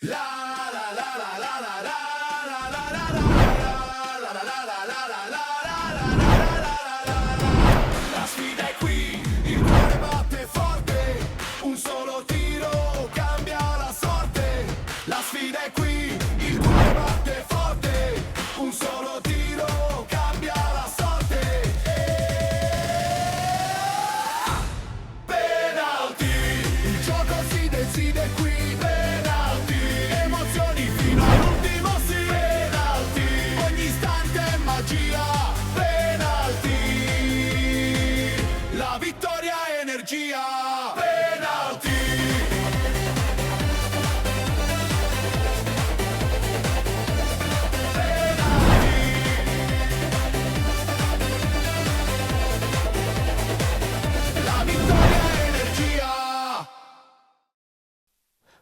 La sfida è qui, il cuore batte forte, un solo tiro cambia la sorte. La sfida è qui, il cuore batte forte, un solo tiro cambia la sorte. Penalty, il gioco si decide qui. Penalty, emozioni fino all'ultimo sì. Penalty, ogni istante è magia. Penalty, la vittoria è energia. Penalty. La vittoria è energia.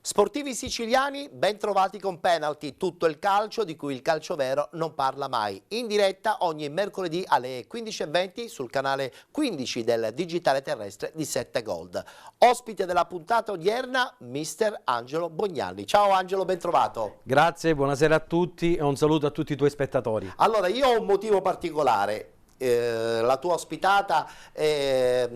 Sportivi siciliani, ben trovati con Penalty, tutto il calcio di cui il calcio vero non parla mai. In diretta ogni mercoledì alle 15:20 sul canale 15 del digitale terrestre di 7 Gold. Ospite della puntata odierna, mister Angelo Bognanni. Ciao Angelo, ben trovato. Grazie, buonasera a tutti e un saluto a tutti i tuoi spettatori. Allora, io ho un motivo particolare. La tua ospitata è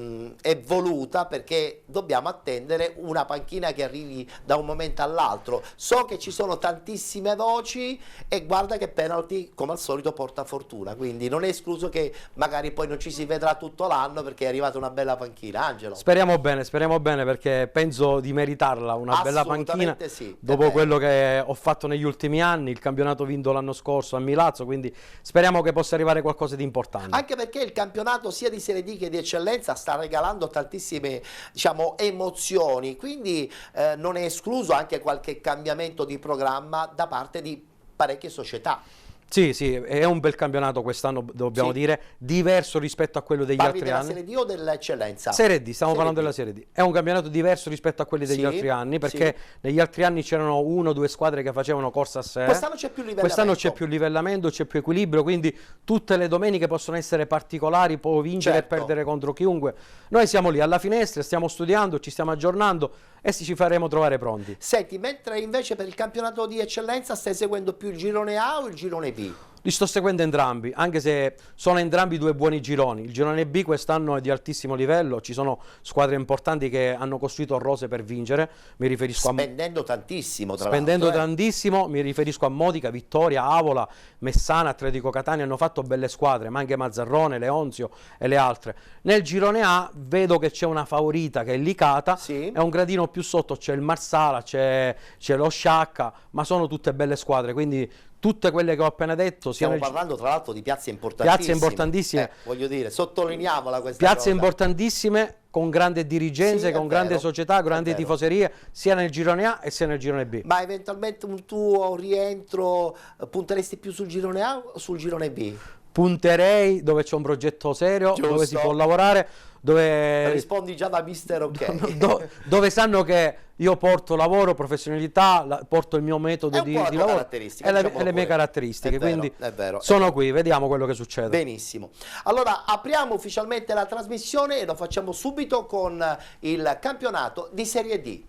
voluta perché dobbiamo attendere una panchina che arrivi da un momento all'altro. So che ci sono tantissime voci e guarda che Penalty come al solito porta fortuna, quindi non è escluso che magari poi non ci si vedrà tutto l'anno perché è arrivata una bella panchina. Angelo? Speriamo bene perché penso di meritarla una bella panchina sì, dopo quello che ho fatto negli ultimi anni, il campionato vinto l'anno scorso a Milazzo, quindi speriamo che possa arrivare qualcosa di importante. Anche perché il campionato sia di Serie D che di eccellenza sta regalando tantissime, diciamo, emozioni, quindi non è escluso anche qualche cambiamento di programma da parte di parecchie società. Sì, è un bel campionato quest'anno, dobbiamo dire, diverso rispetto a quello degli Parli altri della anni. Serie D o dell'eccellenza? Serie D, stiamo parlando D. della Serie D. È un campionato diverso rispetto a quelli degli altri anni, perché negli altri anni c'erano 1 o 2 squadre che facevano corsa a sé. Quest'anno c'è più livellamento. Quest'anno c'è più livellamento, c'è più equilibrio, quindi tutte le domeniche possono essere particolari, può vincere e perdere contro chiunque. Noi siamo lì alla finestra, stiamo studiando, ci stiamo aggiornando e ci faremo trovare pronti. Senti, mentre invece per il campionato di eccellenza stai seguendo più il girone A o il girone B? Li sto seguendo entrambi, anche se sono entrambi due buoni gironi. Il girone B quest'anno è di altissimo livello, ci sono squadre importanti che hanno costruito rose per vincere. Mi riferisco spendendo tantissimo, tra spendendo l'altro, tantissimo, mi riferisco a Modica, Vittoria, Avola, Messana, Atletico Catania, hanno fatto belle squadre, ma anche Mazzarrone, Leonzio e le altre. Nel girone A vedo che c'è una favorita che è Licata, è un gradino più sotto c'è il Marsala, c'è lo Sciacca, ma sono tutte belle squadre, quindi tutte quelle che ho appena detto. Stiamo parlando tra l'altro di piazze importantissime. Piazze importantissime. Voglio dire, sottolineiamola questa piazze cosa. Importantissime, con grandi dirigenze, con grande società, grandi tifoserie, sia nel girone A e sia nel girone B. Ma eventualmente un tuo rientro punteresti più sul girone A o sul girone B? Punterei dove c'è un progetto serio, dove si può lavorare, dove rispondi già da mister ok. dove sanno che io porto lavoro, professionalità, porto il mio metodo di lavoro e le mie caratteristiche, quindi sono qui, vediamo quello che succede. Benissimo, allora apriamo ufficialmente la trasmissione e lo facciamo subito con il campionato di Serie D.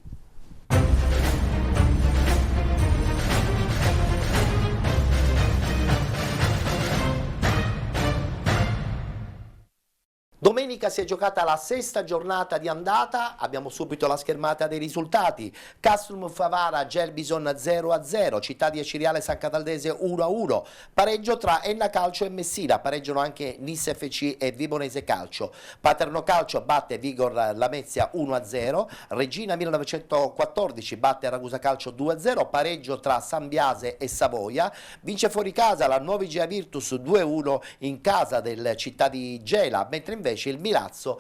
Domenica si è giocata la sesta giornata di andata, abbiamo subito la schermata dei risultati. Castrum Favara, Gelbison 0-0, Città di Ciriale San Cataldese 1-1, pareggio tra Enna Calcio e Messina, pareggiano anche Nis FC e Vibonese Calcio. Paterno Calcio batte Vigor Lamezia 1-0, Regina 1914 batte Ragusa Calcio 2-0, pareggio tra San Biase e Savoia, vince fuori casa la Nuovi Gea Virtus 2-1 in casa del Città di Gela, mentre invece il Milazzo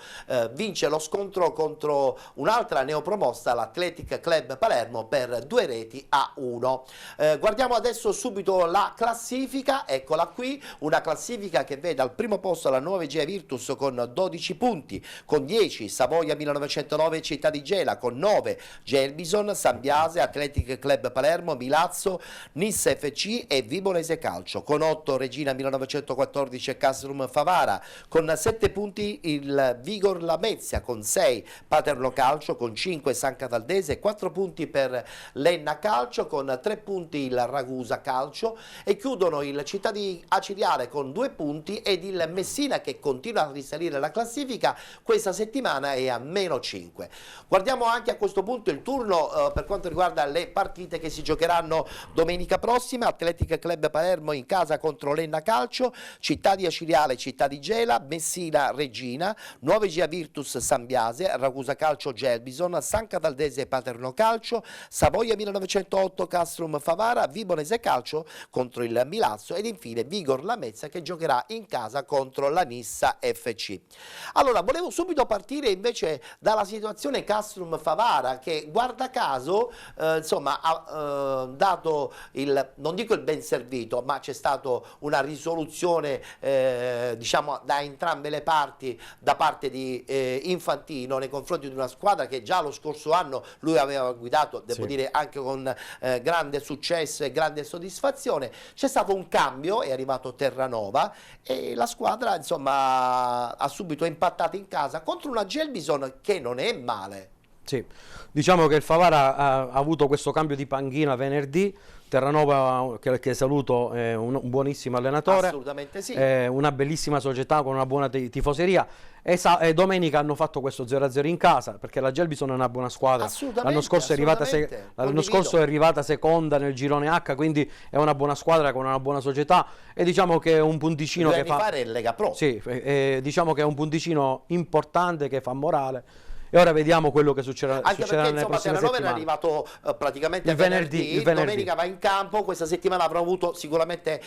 vince lo scontro contro un'altra neopromossa, l'Athletic Club Palermo, per 2-1. Guardiamo adesso subito la classifica, eccola qui, una classifica che vede al primo posto la Nuova Egea Virtus con 12 punti, con 10 Savoia 1909 Città di Gela, con 9 Gelbison, San Biase, Athletic Club Palermo, Milazzo, Nis FC e Vibonese Calcio, con 8 Regina 1914 e Castrum Favara, con 7 punti punti il Vigor Lamezia, con 6 Paterno Calcio, con 5 San Cataldese, 4 punti per l'Enna Calcio, con 3 punti il Ragusa Calcio, e chiudono il Città di Aciliare con 2 punti ed il Messina, che continua a risalire la classifica, questa settimana è a -5. Guardiamo anche a questo punto il turno per quanto riguarda le partite che si giocheranno domenica prossima. Atletic Club Palermo in casa contro l'Enna Calcio, Città di Aciliale, Città di Gela, Messina Regina, Nuovegia Virtus San Biase, Ragusa Calcio Gelbison, San Cataldese Paterno Calcio, Savoia 1908 Castrum Favara, Vibonese Calcio contro il Milazzo ed infine Vigor Lamezia che giocherà in casa contro la Nissa FC. Allora, volevo subito partire invece dalla situazione Castrum Favara, che guarda caso insomma ha dato il, non dico il ben servito, ma c'è stata una risoluzione diciamo da entrambe le parti, da parte di Infantino nei confronti di una squadra che già lo scorso anno lui aveva guidato, devo dire anche con grande successo e grande soddisfazione. C'è stato un cambio, è arrivato Terranova e la squadra insomma ha subito impattato in casa contro una Gelbison che non è male. Sì, diciamo che il Favara ha avuto questo cambio di panchina venerdì. Terranova, che saluto, è un buonissimo allenatore, assolutamente sì, è una bellissima società con una buona tifoseria, e domenica hanno fatto questo 0-0 in casa, perché la Gelbison è una buona squadra. L'anno scorso è arrivata seconda nel girone H, quindi è una buona squadra con una buona società, e diciamo che è un punticino che fa fare il Lega Pro. Sì, diciamo che è un punticino importante che fa morale. E ora vediamo quello che succederà, anche perché insomma Terranova era arrivato praticamente il venerdì, domenica va in campo, questa settimana avrà avuto sicuramente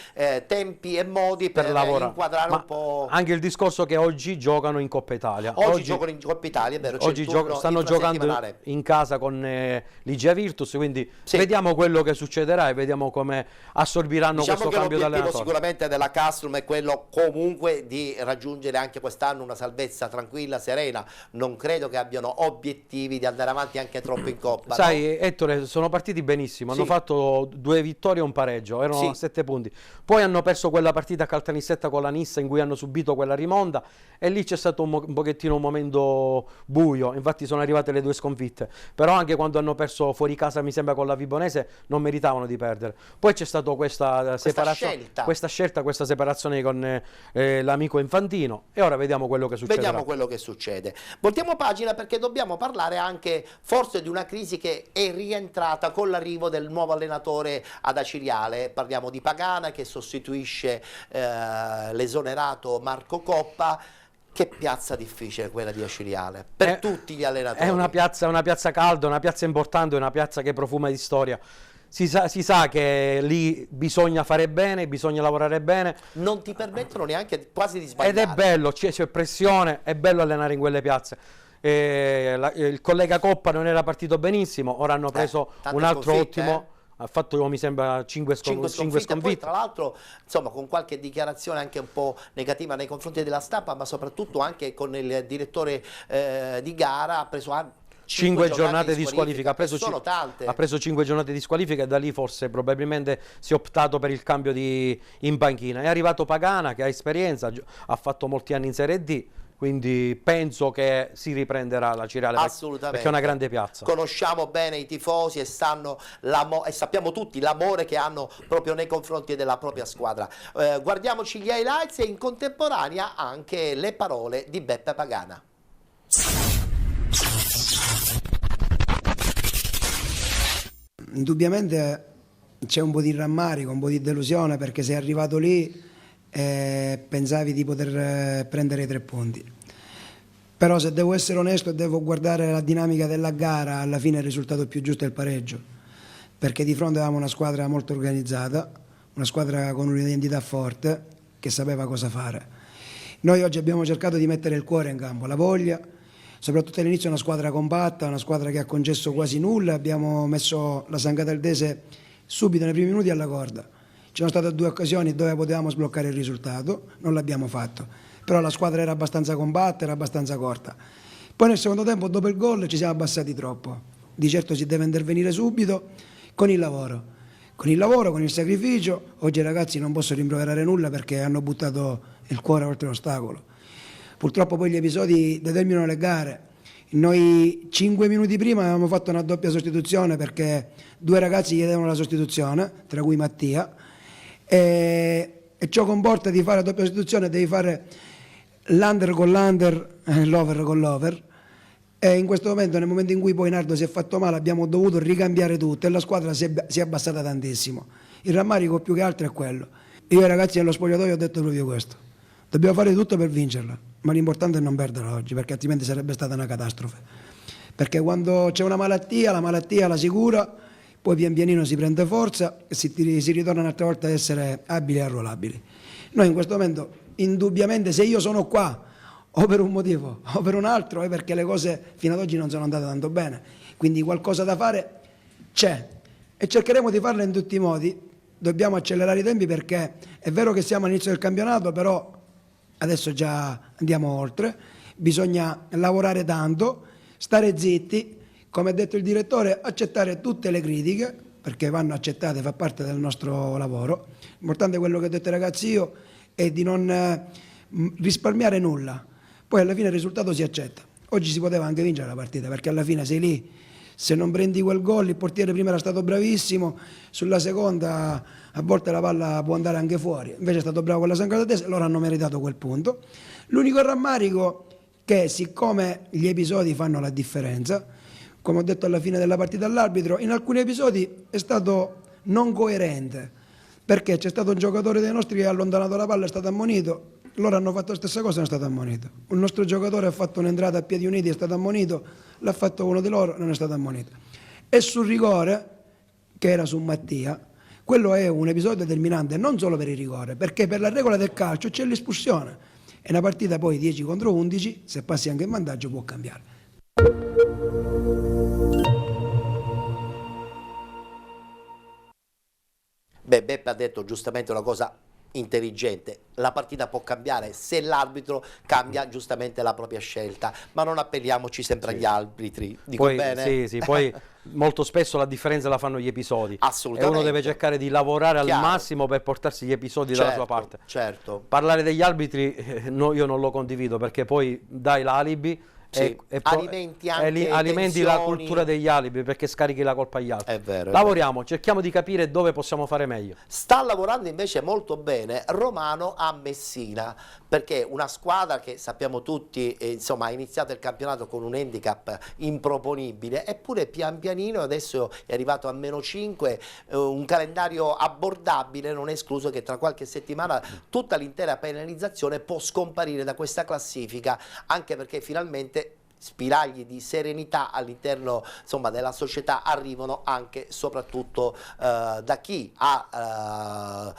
tempi e modi per inquadrare un po'. Anche il discorso che oggi giocano in Coppa Italia. Oggi giocano in Coppa Italia, è vero. Oggi stanno giocando in casa con l'Igia Virtus, quindi vediamo quello che succederà e vediamo come assorbiranno questo cambio d'allenatore. Sicuramente della Castrum è quello comunque di raggiungere anche quest'anno una salvezza tranquilla, serena. Non credo che abbiano obiettivi di andare avanti anche troppo in Coppa. Sai, no? Ettore, sono partiti benissimo, hanno fatto 2 vittorie e un pareggio, erano a 7 punti. Poi hanno perso quella partita a Caltanissetta con la Nissa in cui hanno subito quella rimonta, e lì c'è stato un pochettino un momento buio, infatti sono arrivate le 2 sconfitte. Però anche quando hanno perso fuori casa, mi sembra, con la Vibonese, non meritavano di perdere. Poi c'è stata questa separazione con l'amico Infantino, e ora vediamo quello che succederà. Vediamo quello che succede. Voltiamo pagina, perché dobbiamo parlare anche forse di una crisi che è rientrata con l'arrivo del nuovo allenatore ad Aciliale. Parliamo di Pagana che sostituisce l'esonerato Marco Coppa. Che piazza difficile quella di Aciliale per tutti gli allenatori. È una piazza calda, una piazza importante, una piazza che profuma di storia. Si sa che lì bisogna fare bene, bisogna lavorare bene. Non ti permettono neanche quasi di sbagliare. Ed è bello, c'è pressione, è bello allenare in quelle piazze. Il collega Coppa non era partito benissimo, ora hanno preso un altro ottimo, ha fatto mi sembra 5 sconfitte. Poi tra l'altro insomma con qualche dichiarazione anche un po' negativa nei confronti della stampa, ma soprattutto anche con il direttore di gara. Ha preso 5 giornate di squalifica, ha preso 5 giornate di squalifica, e da lì forse probabilmente si è optato per il cambio in panchina. È arrivato Pagana che ha esperienza, ha fatto molti anni in Serie D, quindi penso che si riprenderà la Aciliale, perché è una grande piazza. Conosciamo bene i tifosi e sappiamo tutti l'amore che hanno proprio nei confronti della propria squadra. Guardiamoci gli highlights e in contemporanea anche le parole di Beppe Pagana. Indubbiamente c'è un po' di rammarico, un po' di delusione, perché sei arrivato lì e pensavi di poter prendere i 3 punti. Però se devo essere onesto e devo guardare la dinamica della gara, alla fine il risultato più giusto è il pareggio, perché di fronte avevamo una squadra molto organizzata, una squadra con un'identità forte che sapeva cosa fare. Noi oggi abbiamo cercato di mettere il cuore in campo, la voglia, soprattutto all'inizio una squadra compatta, una squadra che ha concesso quasi nulla. Abbiamo messo la San Cataldese subito nei primi minuti alla corda. Ci sono state 2 occasioni dove potevamo sbloccare il risultato, non l'abbiamo fatto, però la squadra era abbastanza compatta, era abbastanza corta. Poi nel secondo tempo, dopo il gol, ci siamo abbassati troppo. Di certo si deve intervenire subito con il lavoro, con il sacrificio. Oggi i ragazzi non posso rimproverare nulla perché hanno buttato il cuore oltre l'ostacolo. Purtroppo poi gli episodi determinano le gare. Noi 5 minuti prima avevamo fatto una doppia sostituzione perché 2 ragazzi chiedevano la sostituzione, tra cui Mattia, e ciò comporta di fare la doppia sostituzione, devi fare l'under con l'under, l'over con l'over, e in questo momento, nel momento in cui poi Nardo si è fatto male, abbiamo dovuto ricambiare tutto e la squadra si è abbassata tantissimo. Il rammarico più che altro è quello. Io ai ragazzi nello spogliatoio ho detto proprio questo: dobbiamo fare tutto per vincerla, ma l'importante è non perderla oggi, perché altrimenti sarebbe stata una catastrofe. Perché quando c'è una malattia, la malattia la si cura, poi pian pianino si prende forza e si ritorna un'altra volta a essere abili e arruolabili. Noi in questo momento, indubbiamente, se io sono qua o per un motivo o per un altro, è perché le cose fino ad oggi non sono andate tanto bene. Quindi qualcosa da fare c'è e cercheremo di farlo in tutti i modi. Dobbiamo accelerare i tempi perché è vero che siamo all'inizio del campionato, però adesso già andiamo oltre, bisogna lavorare tanto, stare zitti, come ha detto il direttore, accettare tutte le critiche, perché vanno accettate, fa parte del nostro lavoro. L'importante è quello che ho detto ai ragazzi io, è di non risparmiare nulla, poi alla fine il risultato si accetta. Oggi si poteva anche vincere la partita, perché alla fine sei lì, se non prendi quel gol, il portiere prima era stato bravissimo, sulla seconda a volte la palla può andare anche fuori, invece è stato bravo con la San Catatese, loro hanno meritato quel punto. L'unico rammarico è che, siccome gli episodi fanno la differenza, come ho detto alla fine della partita all'arbitro, in alcuni episodi è stato non coerente, perché c'è stato un giocatore dei nostri che ha allontanato la palla, è stato ammonito, loro hanno fatto la stessa cosa e non è stato ammonito. Un nostro giocatore ha fatto un'entrata a piedi uniti, è stato ammonito, l'ha fatto uno di loro, non è stato ammonito. E sul rigore, che era su Mattia, quello è un episodio determinante non solo per il rigore, perché per la regola del calcio c'è l'espulsione e una partita poi 10 contro 11, se passi anche in vantaggio, può cambiare. Beh, Beppe ha detto giustamente una cosa intelligente: la partita può cambiare se l'arbitro cambia giustamente la propria scelta, ma non appelliamoci sempre agli arbitri. Dico poi, bene? sì, poi molto spesso la differenza la fanno gli episodi, Assolutamente. e uno deve cercare di lavorare Chiaro. al massimo per portarsi gli episodi dalla sua parte. Certo. Parlare degli arbitri no, io non lo condivido, perché poi dai l'alibi. Sì, E alimenti anche alimenti la tensioni. cultura degli alibi, perché scarichi la colpa agli altri. È vero, è Lavoriamo, cerchiamo di capire dove possiamo fare meglio. Sta lavorando invece molto bene Romano a Messina, perché una squadra che sappiamo tutti insomma ha iniziato il campionato con un handicap improponibile, eppure pian pianino adesso è arrivato a -5, un calendario abbordabile. Non è escluso che tra qualche settimana tutta l'intera penalizzazione può scomparire da questa classifica, anche perché finalmente spiragli di serenità all'interno della società arrivano anche e soprattutto da chi ha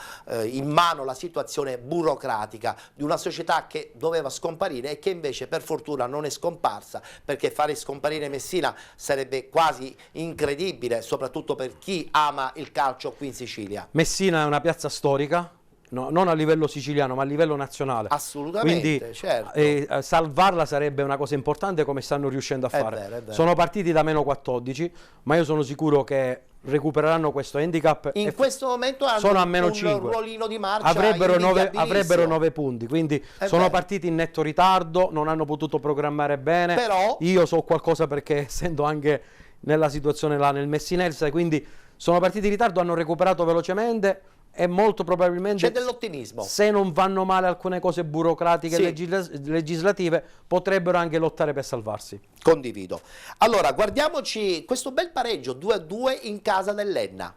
in mano la situazione burocratica di una società che doveva scomparire e che invece per fortuna non è scomparsa, perché fare scomparire Messina sarebbe quasi incredibile, soprattutto per chi ama il calcio qui in Sicilia. Messina è una piazza storica, no, non a livello siciliano ma a livello nazionale. Assolutamente. Quindi certo. salvarla sarebbe una cosa importante, come stanno riuscendo a fare. È vero. Sono partiti da -14, ma io sono sicuro che recupereranno questo handicap. In questo momento hanno sono a un -5, ruolino di marcia avrebbero invidiabilissimo. 9 punti, quindi È sono vero. partiti in netto ritardo, non hanno potuto programmare bene. Però io so qualcosa, perché essendo anche nella situazione là nel Messinese, quindi sono partiti in ritardo, hanno recuperato velocemente e molto probabilmente, c'è dell'ottimismo. se non vanno male alcune cose burocratiche Sì. e legislative, potrebbero anche lottare per salvarsi. Condivido. Allora, guardiamoci questo bel pareggio 2-2 in casa dell'Enna.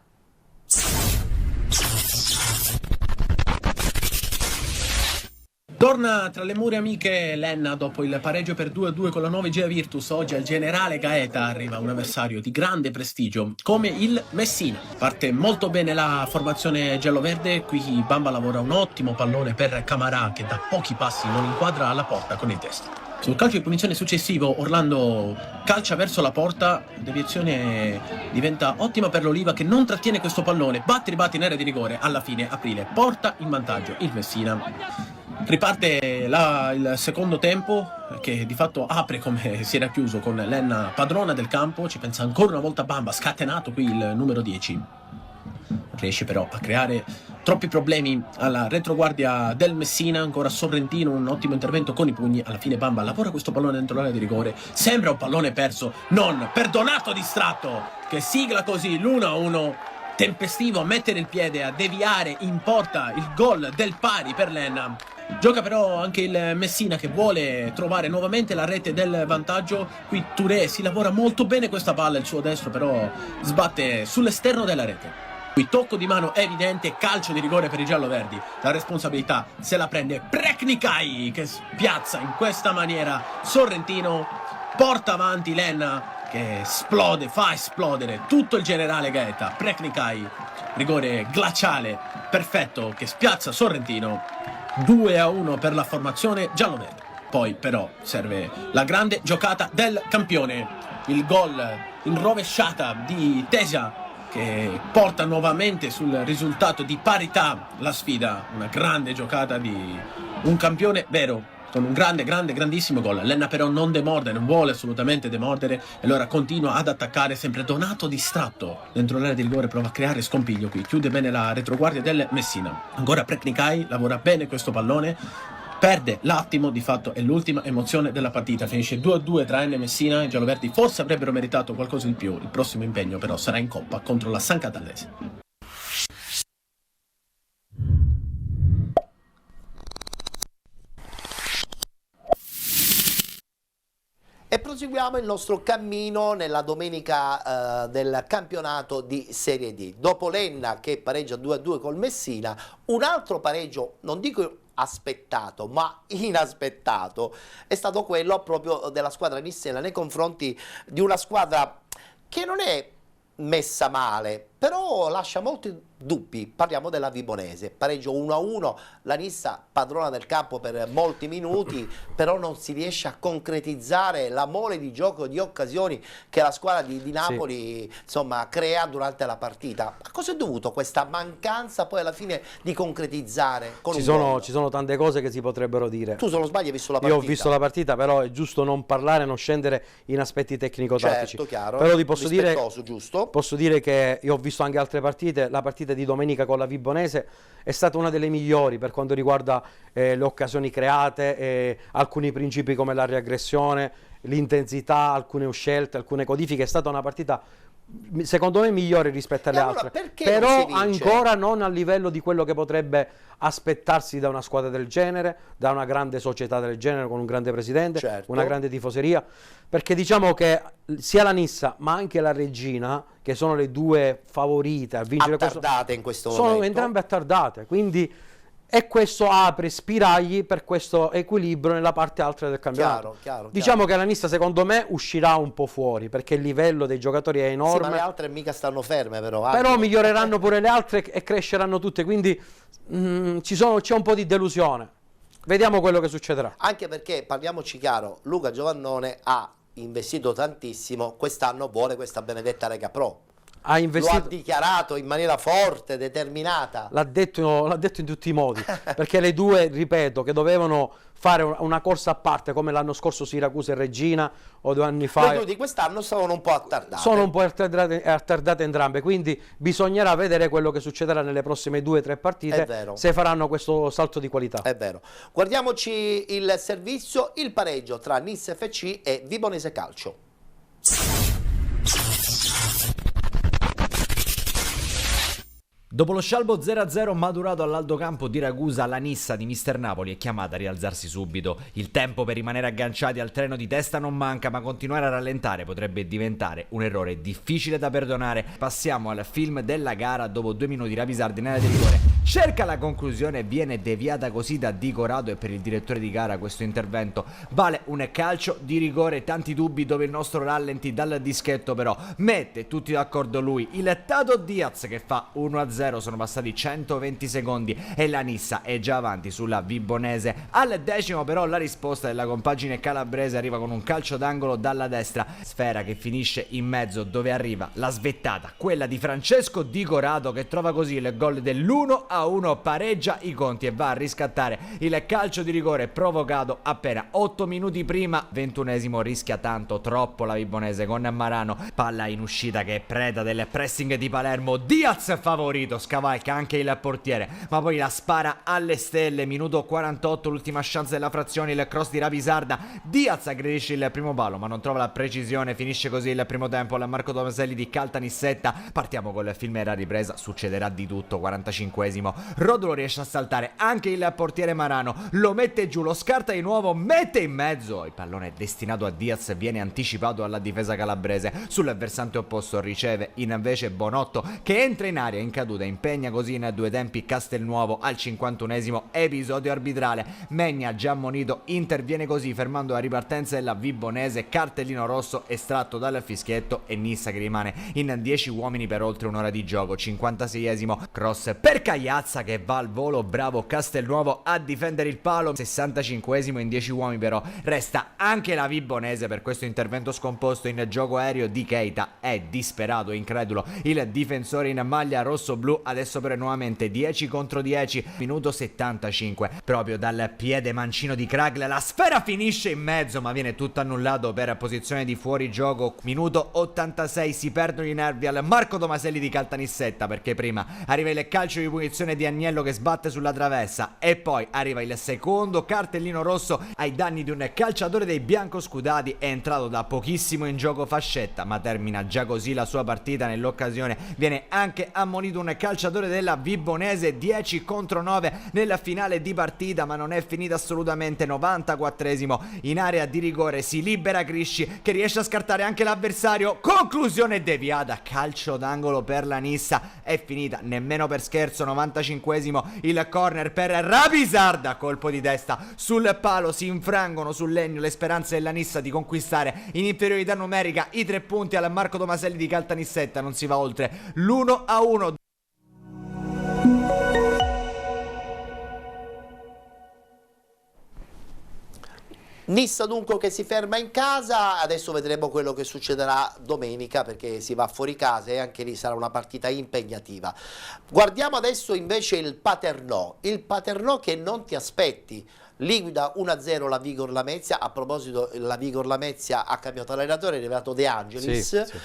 Torna tra le mura amiche l'Enna dopo il pareggio per 2-2 con la 9 Gea Virtus. Oggi al Generale Gaeta arriva un avversario di grande prestigio come il Messina. Parte molto bene la formazione gialloverde, qui Bamba lavora un ottimo pallone per Camarà che da pochi passi non inquadra alla porta con il destro. Sul calcio di punizione successivo Orlando calcia verso la porta, deviazione diventa ottima per l'Oliva che non trattiene questo pallone, batti in area di rigore, alla fine Aprile porta in vantaggio il Messina. Riparte il secondo tempo che di fatto apre come si era chiuso con l'Enna padrona del campo, ci pensa ancora una volta Bamba, scatenato qui il numero 10. Riesce però a creare troppi problemi alla retroguardia del Messina, ancora Sorrentino, un ottimo intervento con i pugni, alla fine Bamba lavora questo pallone dentro l'area di rigore, sembra un pallone perso, non perdonato, distratto, che sigla così l'1-1, tempestivo a mettere il piede, a deviare in porta il gol del pari per l'Enna. Gioca però anche il Messina che vuole trovare nuovamente la rete del vantaggio. Qui Touré si lavora molto bene questa palla, il suo destro però sbatte sull'esterno della rete. Qui tocco di mano evidente, calcio di rigore per i gialloverdi. La responsabilità se la prende Preknikai che spiazza in questa maniera Sorrentino, porta avanti l'Enna che esplode, fa esplodere tutto il generale Gaeta. Preknikai, rigore glaciale, perfetto, che spiazza Sorrentino. 2-1 per la formazione gialloverde. Poi però serve la grande giocata del campione, il gol in rovesciata di Teja che porta nuovamente sul risultato di parità la sfida. Una grande giocata di un campione vero, con un grandissimo gol. L'Enna però non demorde, non vuole assolutamente demordere e allora continua ad attaccare, sempre Donato distratto dentro l'area di rigore, prova a creare scompiglio qui, chiude bene la retroguardia del Messina. Ancora Preknikai, lavora bene questo pallone, perde l'attimo, di fatto è l'ultima emozione della partita, finisce 2-2 tra Enna e Messina. I gialloverdi forse avrebbero meritato qualcosa di più, il prossimo impegno però sarà in Coppa contro la San Catalese. E proseguiamo il nostro cammino nella domenica del campionato di Serie D. Dopo l'Enna che pareggia 2-2 col Messina, un altro pareggio, non dico aspettato, ma inaspettato, è stato quello proprio della squadra nissena nei confronti di una squadra che non è messa male, però lascia molti dubbi. Parliamo della Vibonese, pareggio 1-1, la Nissa padrona del campo per molti minuti, però non si riesce a concretizzare la mole di gioco, di occasioni che la squadra di Napoli insomma crea durante la partita. A cosa è dovuto questa mancanza poi alla fine di concretizzare con un gol? Ci sono tante cose che si potrebbero dire. Tu se non sbagli hai visto la partita? Io ho visto la partita, però è giusto non parlare, non scendere in aspetti tecnico-tattici. Certo, chiaro, però ti posso dire, giusto? posso dire che io ho visto anche altre partite, la partita di domenica con la Vibonese è stata una delle migliori per quanto riguarda le occasioni create, alcuni principi come la riaggressione, l'intensità, alcune scelte, alcune codifiche. È stata una partita secondo me migliore rispetto alle allora, altre, però ancora non a livello di quello che potrebbe aspettarsi da una squadra del genere, da una grande società del genere con un grande presidente, certo, una grande tifoseria, perché diciamo che sia la Nissa ma anche la Reggina, che sono le due favorite a vincere attardate in questo sono momento, entrambe attardate, quindi e questo apre spiragli per questo equilibrio nella parte alta del campionato. Chiaro. Diciamo che la Nissa secondo me uscirà un po' fuori perché il livello dei giocatori è enorme. Sì, ma le altre mica stanno ferme però. Però miglioreranno pure le altre e cresceranno tutte, quindi c'è un po' di delusione. Vediamo quello che succederà. Anche perché, parliamoci chiaro, Luca Giovannone ha investito tantissimo, quest'anno vuole questa benedetta Lega Pro. Lo ha dichiarato in maniera forte, determinata. L'ha detto in tutti i modi, perché le due, ripeto, che dovevano fare una corsa a parte come l'anno scorso Siracusa e Reggina o 2 anni fa. Le due di quest'anno sono un po' attardate. Sono un po' attardate entrambe, quindi bisognerà vedere quello che succederà nelle prossime 2 o 3 partite, se faranno questo salto di qualità. È vero. Guardiamoci il servizio, il pareggio tra Nissa FC e Vibonese Calcio. Dopo lo scialbo 0-0 maturato all'Aldo Campo di Ragusa, la Nissa di Mister Napoli è chiamata a rialzarsi subito. Il tempo per rimanere agganciati al treno di testa non manca, ma continuare a rallentare potrebbe diventare un errore difficile da perdonare. Passiamo al film della gara. Dopo 2 minuti Rapisardi nella di rigore cerca la conclusione e viene deviata così da Di Corrado, e per il direttore di gara questo intervento vale un calcio di rigore. Tanti dubbi dove il nostro rallenti dal dischetto però mette tutti d'accordo lui, il Tato Diaz, che fa 1-0. Sono passati 120 secondi e la Nissa è già avanti sulla Vibonese. Al 10° però la risposta della compagine calabrese arriva con un calcio d'angolo dalla destra, sfera che finisce in mezzo dove arriva la svettata, quella di Francesco Di Corrado, che trova così il gol dell'1-1, pareggia i conti e va a riscattare il calcio di rigore provocato appena 8 minuti prima. 21° rischia tanto, troppo la Vibonese con Marano, palla in uscita che è preda del pressing di Palermo. Diaz favorito pulito, scavalca anche il portiere, ma poi la spara alle stelle. Minuto 48, l'ultima chance della frazione, il cross di Rapisarda, Diaz aggredisce il primo palo ma non trova la precisione, finisce così il primo tempo al Marco Tomaselli di Caltanissetta. Partiamo col film e la ripresa, succederà di tutto. 45esimo, Rodolo riesce a saltare anche il portiere Marano, lo mette giù, lo scarta di nuovo, mette in mezzo, il pallone è destinato a Diaz, viene anticipato alla difesa calabrese. Sul versante opposto riceve invece Bonotto che entra in area in caduta, impegna così in due tempi Castelnuovo al 51esimo. Episodio arbitrale, Megna già ammonito interviene così fermando la ripartenza della Vibonese, cartellino rosso estratto dal fischietto e Nissa che rimane in 10 uomini per oltre un'ora di gioco. 56esimo, cross per Cagliazza che va al volo, bravo Castelnuovo a difendere il palo. 65esimo, in 10 uomini però resta anche la Vibonese per questo intervento scomposto in gioco aereo di Keita. È disperato e incredulo il difensore in maglia rosso-blu, adesso però nuovamente 10 contro 10. Minuto 75, proprio dal piede mancino di Kragl la sfera finisce in mezzo ma viene tutto annullato per posizione di fuorigioco. Minuto 86, si perdono i nervi al Marco Tomaselli di Caltanissetta perché prima arriva il calcio di punizione di Agnello che sbatte sulla traversa e poi arriva il secondo cartellino rosso ai danni di un calciatore dei biancoscudati. È entrato da pochissimo in gioco Fascetta ma termina già così la sua partita. Nell'occasione viene anche ammonito un calciatore della Vibonese, 10 contro 9 nella finale di partita, ma non è finita assolutamente. 94esimo, in area di rigore si libera Crisci che riesce a scartare anche l'avversario, conclusione deviata, calcio d'angolo per la Nissa. È finita nemmeno per scherzo. 95esimo, il corner per Rapisarda, colpo di testa sul palo, si infrangono sul legno le speranze della Nissa di conquistare in inferiorità numerica i 3 punti al Marco Tomaselli di Caltanissetta. Non si va oltre l'1-1. Nissa dunque che si ferma in casa, adesso vedremo quello che succederà domenica perché si va fuori casa e anche lì sarà una partita impegnativa. Guardiamo adesso invece il Paternò che non ti aspetti. Liquida 1-0 la Vigor Lamezia. A proposito, la Vigor Lamezia ha cambiato allenatore, è arrivato De Angelis. Sì.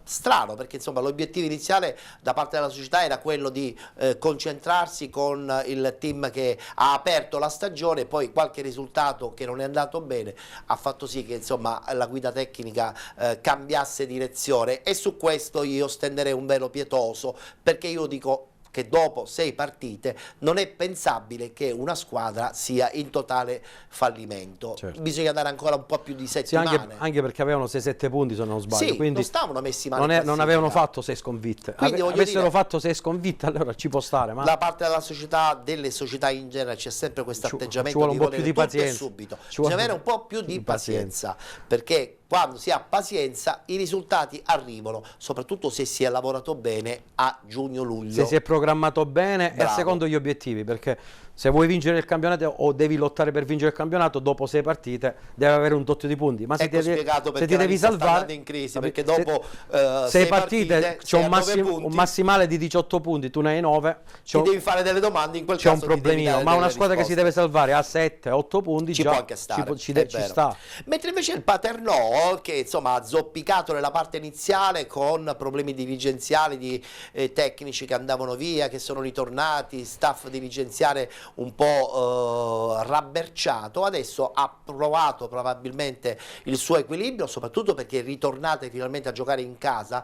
Strano perché insomma l'obiettivo iniziale da parte della società era quello di concentrarsi con il team che ha aperto la stagione, poi qualche risultato che non è andato bene ha fatto sì che insomma la guida tecnica cambiasse direzione, e su questo io stenderei un velo pietoso perché io dico che dopo 6 partite non è pensabile che una squadra sia in totale fallimento. Certo. Bisogna dare ancora un po' più di settimane. Sì, anche perché avevano 6-7 punti se non sbaglio, Sì, quindi non stavano messi male. non avevano fatto 6 sconfitte. Quindi voglio Avessero dire, fatto 6 sconfitte allora ci può stare, ma da parte della società, delle società in genere, c'è sempre questo ci atteggiamento vuole di un po' più volere di tutto e pazienza. subito. Ci Bisogna vuole avere un po' più di di pazienza, perché quando si ha pazienza i risultati arrivano, soprattutto se si è lavorato bene a giugno-luglio. se si è programmato bene Bravo. e secondo gli obiettivi, perché se vuoi vincere il campionato o devi lottare per vincere il campionato, dopo 6 partite devi avere un tot di punti, ma se Ecco spiegato se perché ti la devi lista sta salvare andando in crisi, perché se- dopo 6 partite c'è sei un, a 9 un punti, massimale di 18 punti, tu ne hai 9, ti devi fare delle domande, in quel c'è un caso ti devi problemino, dare ma una delle squadra che si risposte. deve salvare a 7-8 punti Ci già può anche stare, ci è ci vero. sta. Mentre invece il Paternò, che insomma ha zoppicato nella parte iniziale con problemi dirigenziali di tecnici che andavano via, che sono ritornati, staff dirigenziale un po' rabberciato, adesso ha provato probabilmente il suo equilibrio, soprattutto perché ritornate finalmente a giocare in casa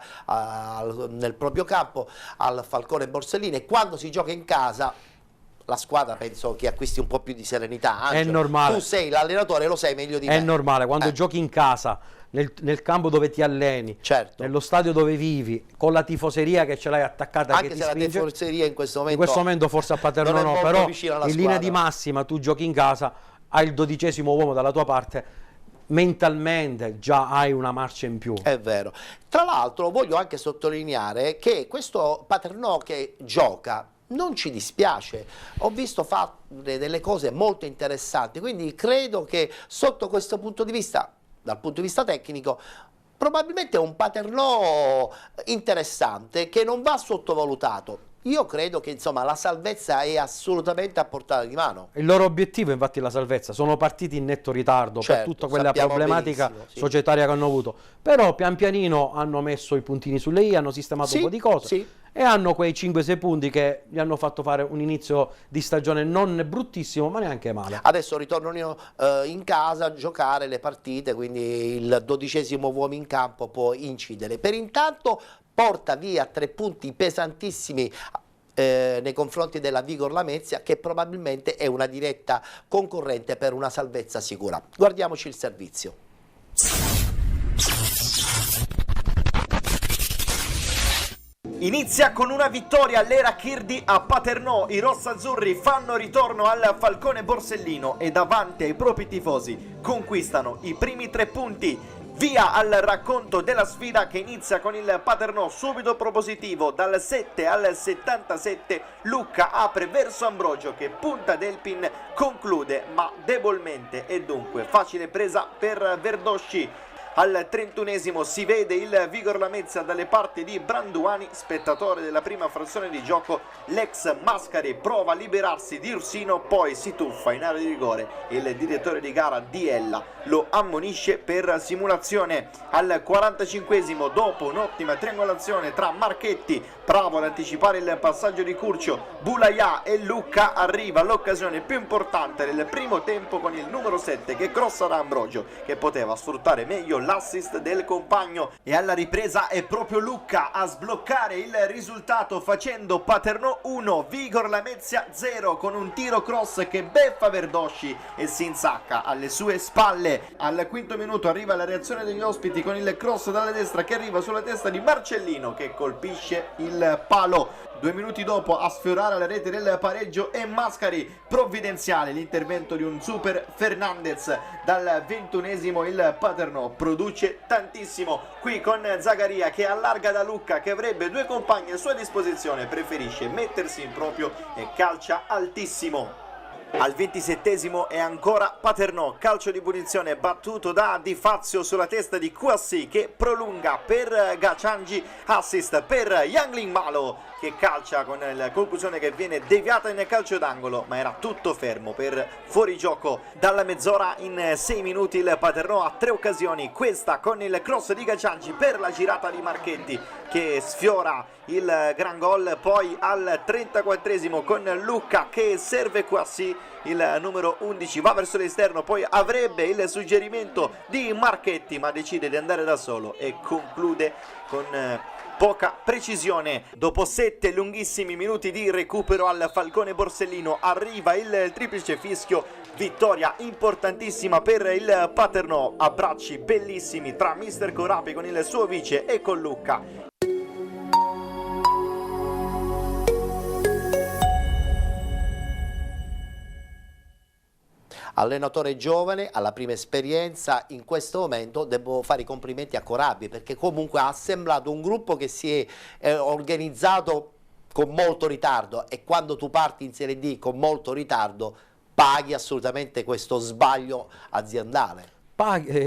nel proprio campo al Falcone Borsellino, e quando si gioca in casa la squadra penso che acquisti un po' più di serenità. Angelo, È normale. tu sei l'allenatore, lo sai meglio di me. È normale, quando giochi in casa, nel campo dove ti alleni, Certo. nello stadio dove vivi, con la tifoseria che ce l'hai attaccata, che Anche ti se la spinge, tifoseria in questo in momento, questo momento forse a Paternò non è no, molto però vicina alla in linea di squadra. massima tu giochi in casa, hai il 12° uomo dalla tua parte, mentalmente già hai una marcia in più. è vero. Tra l'altro voglio anche sottolineare che questo Paternò che gioca non ci dispiace, ho visto fare delle cose molto interessanti, quindi credo che sotto questo punto di vista, dal punto di vista tecnico, probabilmente è un Paternò interessante che non va sottovalutato. Io credo che insomma la salvezza è assolutamente a portata di mano. Il loro obiettivo infatti è la salvezza, sono partiti in netto ritardo per Certo, tutta quella sappiamo problematica benissimo, sì. societaria che hanno avuto, però pian pianino hanno messo i puntini sulle i, hanno sistemato Sì, un po' di cose sì. e hanno quei 5-6 punti che gli hanno fatto fare un inizio di stagione non bruttissimo ma neanche male. Adesso ritornano in casa a giocare le partite, quindi il 12° uomo in campo può incidere. Per intanto porta via 3 punti pesantissimi nei confronti della Vigor Lamezia, che probabilmente è una diretta concorrente per una salvezza sicura. Guardiamoci il servizio. Inizia con una vittoria l'era Kirdi a Paternò. I rossazzurri fanno ritorno al Falcone Borsellino e davanti ai propri tifosi conquistano i primi 3 punti. Via al racconto della sfida che inizia con il Paternò subito propositivo. Dal 7 al 77 Lucca apre verso Ambrogio che punta del pin, conclude ma debolmente e dunque facile presa per Verdosci. Al 31esimo si vede il Vigor Lamezia dalle parti di Branduani, spettatore della prima frazione di gioco. L'ex Mascari prova a liberarsi di Ursino, poi si tuffa in area di rigore. Il direttore di gara Diella lo ammonisce per simulazione. Al 45esimo, dopo un'ottima triangolazione tra Marchetti, bravo ad anticipare il passaggio di Curcio, Bulaia e Lucca, arriva l'occasione più importante del primo tempo con il numero 7 che crossa da Ambrogio, che poteva sfruttare meglio l'assist del compagno. E alla ripresa è proprio Lucca a sbloccare il risultato facendo Paternò 1, Vigor Lamezia 0, con un tiro cross che beffa Verdosci e si insacca alle sue spalle. Al 5° minuto arriva la reazione degli ospiti con il cross dalla destra che arriva sulla testa di Marcellino che colpisce il palo. 2 minuti dopo a sfiorare la rete del pareggio è Mascari, provvidenziale l'intervento di un super Fernandez. Dal 21esimo il Paternò produce tantissimo, qui con Zagaria che allarga da Lucca, che avrebbe 2 compagni a sua disposizione, preferisce mettersi in proprio e calcia altissimo. Al 27esimo è ancora Paternò, calcio di punizione battuto da Di Fazio sulla testa di Kouassi che prolunga per Gaciangi, assist per Yangling Malo che calcia con la conclusione che viene deviata in calcio d'angolo, ma era tutto fermo per fuorigioco. Dalla mezz'ora in 6 minuti il Paternò ha 3 occasioni, questa con il cross di Gaciangi per la girata di Marchetti che sfiora il gran gol. Poi al 34esimo con Lucca che serve Kouassi, il numero 11 va verso l'esterno, poi avrebbe il suggerimento di Marchetti ma decide di andare da solo e conclude con poca precisione. Dopo 7 lunghissimi minuti di recupero al Falcone Borsellino arriva il triplice fischio, vittoria importantissima per il Paternò, abbracci bellissimi tra Mister Corapi con il suo vice e con Lucca. Allenatore giovane, alla prima esperienza, in questo momento devo fare i complimenti a Corabi perché comunque ha assemblato un gruppo che si è organizzato con molto ritardo, e quando tu parti in Serie D con molto ritardo paghi assolutamente questo sbaglio aziendale.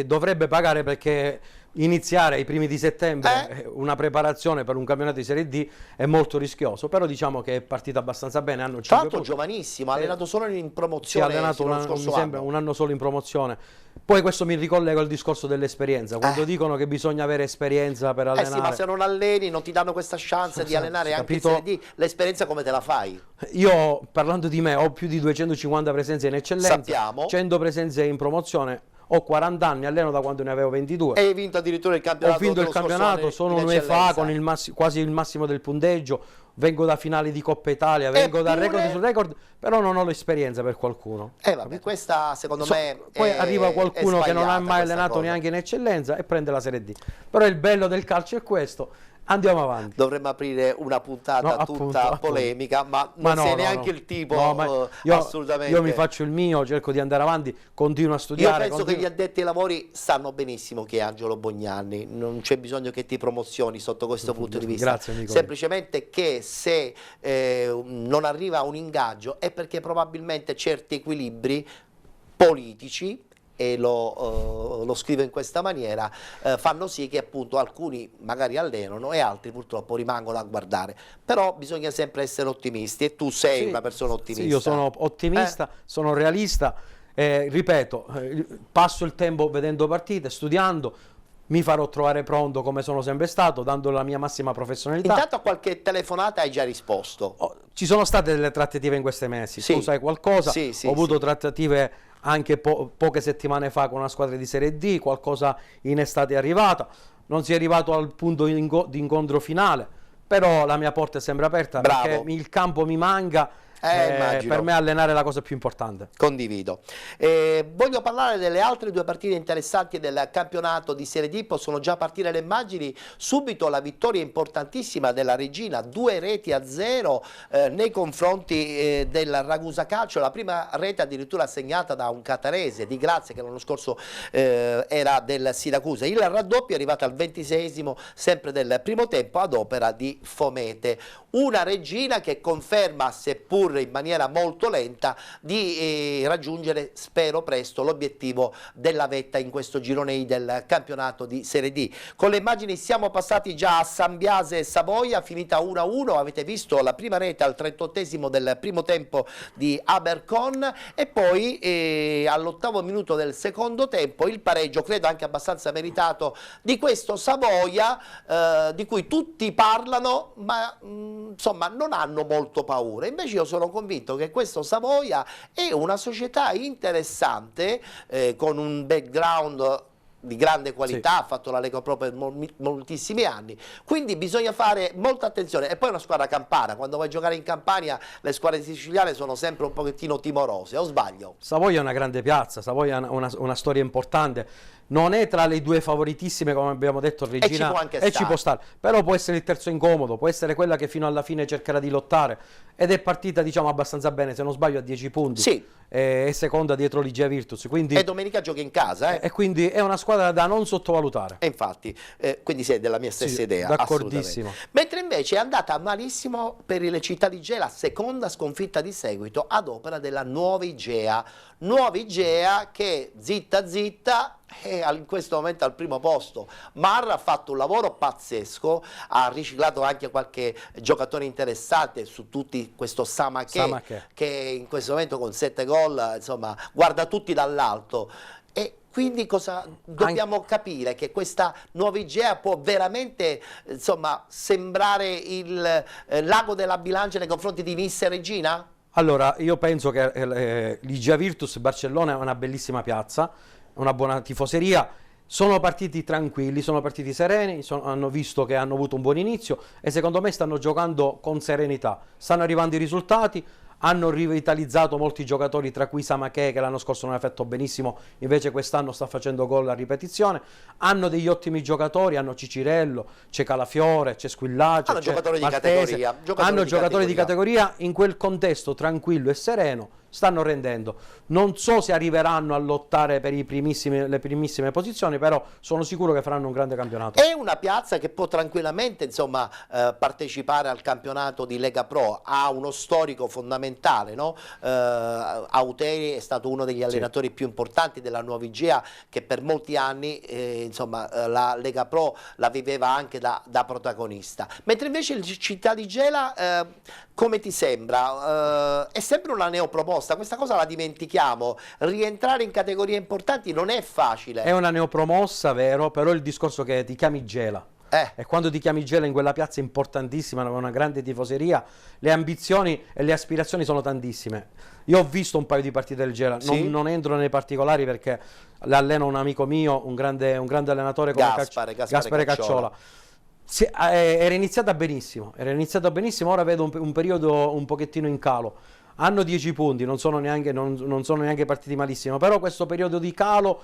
Dovrebbe pagare, perché iniziare ai primi di settembre una preparazione per un campionato di Serie D è molto rischioso, però diciamo che è partita abbastanza bene, hanno 5 Tra l'altro punti. giovanissimo, ha allenato solo in Si è promozione, allenato lo scorso mi sembra anno. un anno solo in promozione. Poi questo mi ricollego al discorso dell'esperienza, quando dicono che bisogna avere esperienza per allenare. Sì, ma se non alleni non ti danno questa chance di allenare anche in capito? Serie D, l'esperienza come te la fai? Io, parlando di me, ho più di 250 presenze in eccellenza, Sappiamo. 100 presenze in promozione, ho 40 anni, alleno da quando ne avevo 22. E hai vinto addirittura il campionato. Ho vinto il dello scorso campionato, anno sono in un eccellenza. UEFA con quasi il massimo del punteggio, vengo da finali di Coppa Italia, vengo da Eppure- record su record, però non ho l'esperienza per qualcuno. Vabbè, questa secondo me Poi è- arriva è qualcuno che non ha sbagliata mai questa allenato cosa. neanche in eccellenza e prende la Serie D. Però il bello del calcio è questo. Andiamo avanti. Dovremmo aprire una puntata No, tutta appunto. polemica, ma non sei neanche il tipo No, ma assolutamente. io mi faccio il mio, cerco di andare avanti, continuo a Io studiare. penso che gli addetti ai lavori sanno benissimo che è Angelo Bognanni, non c'è bisogno che ti promozioni sotto questo punto di vista. Grazie, Nicola. Semplicemente che se non arriva a un ingaggio è perché probabilmente certi equilibri politici e lo scrivo in questa maniera, fanno sì che appunto alcuni magari allenano e altri purtroppo rimangono a guardare, però bisogna sempre essere ottimisti e tu sei una persona ottimista. Sì, io sono ottimista, sono realista, ripeto, passo il tempo vedendo partite, studiando, mi farò trovare pronto come sono sempre stato, dando la mia massima professionalità. Intanto a qualche telefonata hai già risposto. Ci sono state delle trattative in questi mesi, Sì. tu sai qualcosa, Sì, sì, ho avuto sì. trattative anche poche settimane fa con una squadra di Serie D, qualcosa in estate è arrivata, non si è arrivato al punto di incontro finale, però la mia porta è sempre aperta. Bravo. Perché il campo mi manca, Immagino. per me allenare è la cosa più importante. Condivido. Voglio parlare delle altre due partite interessanti del campionato di Serie D, possono già partire le immagini. Subito la vittoria importantissima della Regina, 2-0 nei confronti del Ragusa Calcio, la prima rete addirittura segnata da un catarese di Grazia che l'anno scorso era del Siracusa. Il raddoppio è arrivato al 26esimo sempre del primo tempo ad opera di Fomete. Una Regina che conferma, seppur in maniera molto lenta, di raggiungere, spero presto, l'obiettivo della vetta in questo girone I del campionato di Serie D. Con le immagini siamo passati già a San Biase Savoia, finita 1-1, avete visto la prima rete al 38esimo del primo tempo di Abercon e poi all'8° minuto del secondo tempo il pareggio, credo anche abbastanza meritato, di questo Savoia di cui tutti parlano ma insomma non hanno molto paura. Invece io sono convinto che questo Savoia è una società interessante, con un background di grande qualità, ha fatto la Lega Pro per moltissimi anni, quindi bisogna fare molta attenzione. E poi è una squadra campana, quando vai a giocare in Campania le squadre siciliane sono sempre un pochettino timorose, o sbaglio? Savoia è una grande piazza, Savoia ha una storia importante, non è tra le due favoritissime come abbiamo detto Regina, ci può anche ci stare. può stare, però può essere il terzo incomodo, può essere quella che fino alla fine cercherà di lottare ed è partita diciamo abbastanza bene, se non sbaglio a 10 punti, Sì. È seconda dietro l'Igea Virtus, quindi, E domenica giochi in casa, e quindi è una squadra da non sottovalutare. E infatti, quindi sei della mia stessa Sì, idea, d'accordissimo. assolutamente. Mentre invece è andata malissimo per il Città di Gela, seconda sconfitta di seguito ad opera della Nuova Igea. Nuova Igea che zitta zitta è in questo momento al primo posto. Marra ha fatto un lavoro pazzesco, ha riciclato anche qualche giocatore interessante su tutti, questo Samaché che in questo momento con 7 gol insomma guarda tutti dall'alto. E quindi cosa dobbiamo capire? Che questa Nuova Igea può veramente insomma sembrare il l'ago della bilancia nei confronti di Nissa e Regina? Allora, io penso che l'Igea Virtus Barcellona è una bellissima piazza, una buona tifoseria, sono partiti tranquilli, sono partiti sereni, hanno visto che hanno avuto un buon inizio e secondo me stanno giocando con serenità, stanno arrivando i risultati, hanno rivitalizzato molti giocatori, tra cui Samaché che l'anno scorso non ha fatto benissimo, invece quest'anno sta facendo gol a ripetizione, hanno degli ottimi giocatori, hanno Cicirello, c'è Calafiore, c'è Squillace, Hanno c'è giocatori di Maltese, categoria, hanno giocatori di categoria, in quel contesto tranquillo e sereno stanno rendendo. Non so se arriveranno a lottare per le primissime posizioni, però sono sicuro che faranno un grande campionato. È una piazza che può tranquillamente insomma partecipare al campionato di Lega Pro, ha uno storico fondamentale, no? Auteri è stato uno degli allenatori più importanti della Nuova Igea, che per molti anni insomma la Lega Pro la viveva anche da protagonista. Mentre invece il Città di Gela, come ti sembra? È sempre una neopromossa, questa cosa la dimentichiamo, rientrare in categorie importanti non è facile. È una neopromossa, vero, però il discorso che ti chiami Gela. E quando ti chiami Gela in quella piazza importantissima, con una grande tifoseria, le ambizioni e le aspirazioni sono tantissime. Io ho visto un paio di partite del Gela, Sì? non entro nei particolari perché l'allena un amico mio, un grande allenatore come Gaspare Cacciola. Era iniziata benissimo, ora vedo un periodo un pochettino in calo. Hanno 10 punti, non sono neanche partiti malissimo, però questo periodo di calo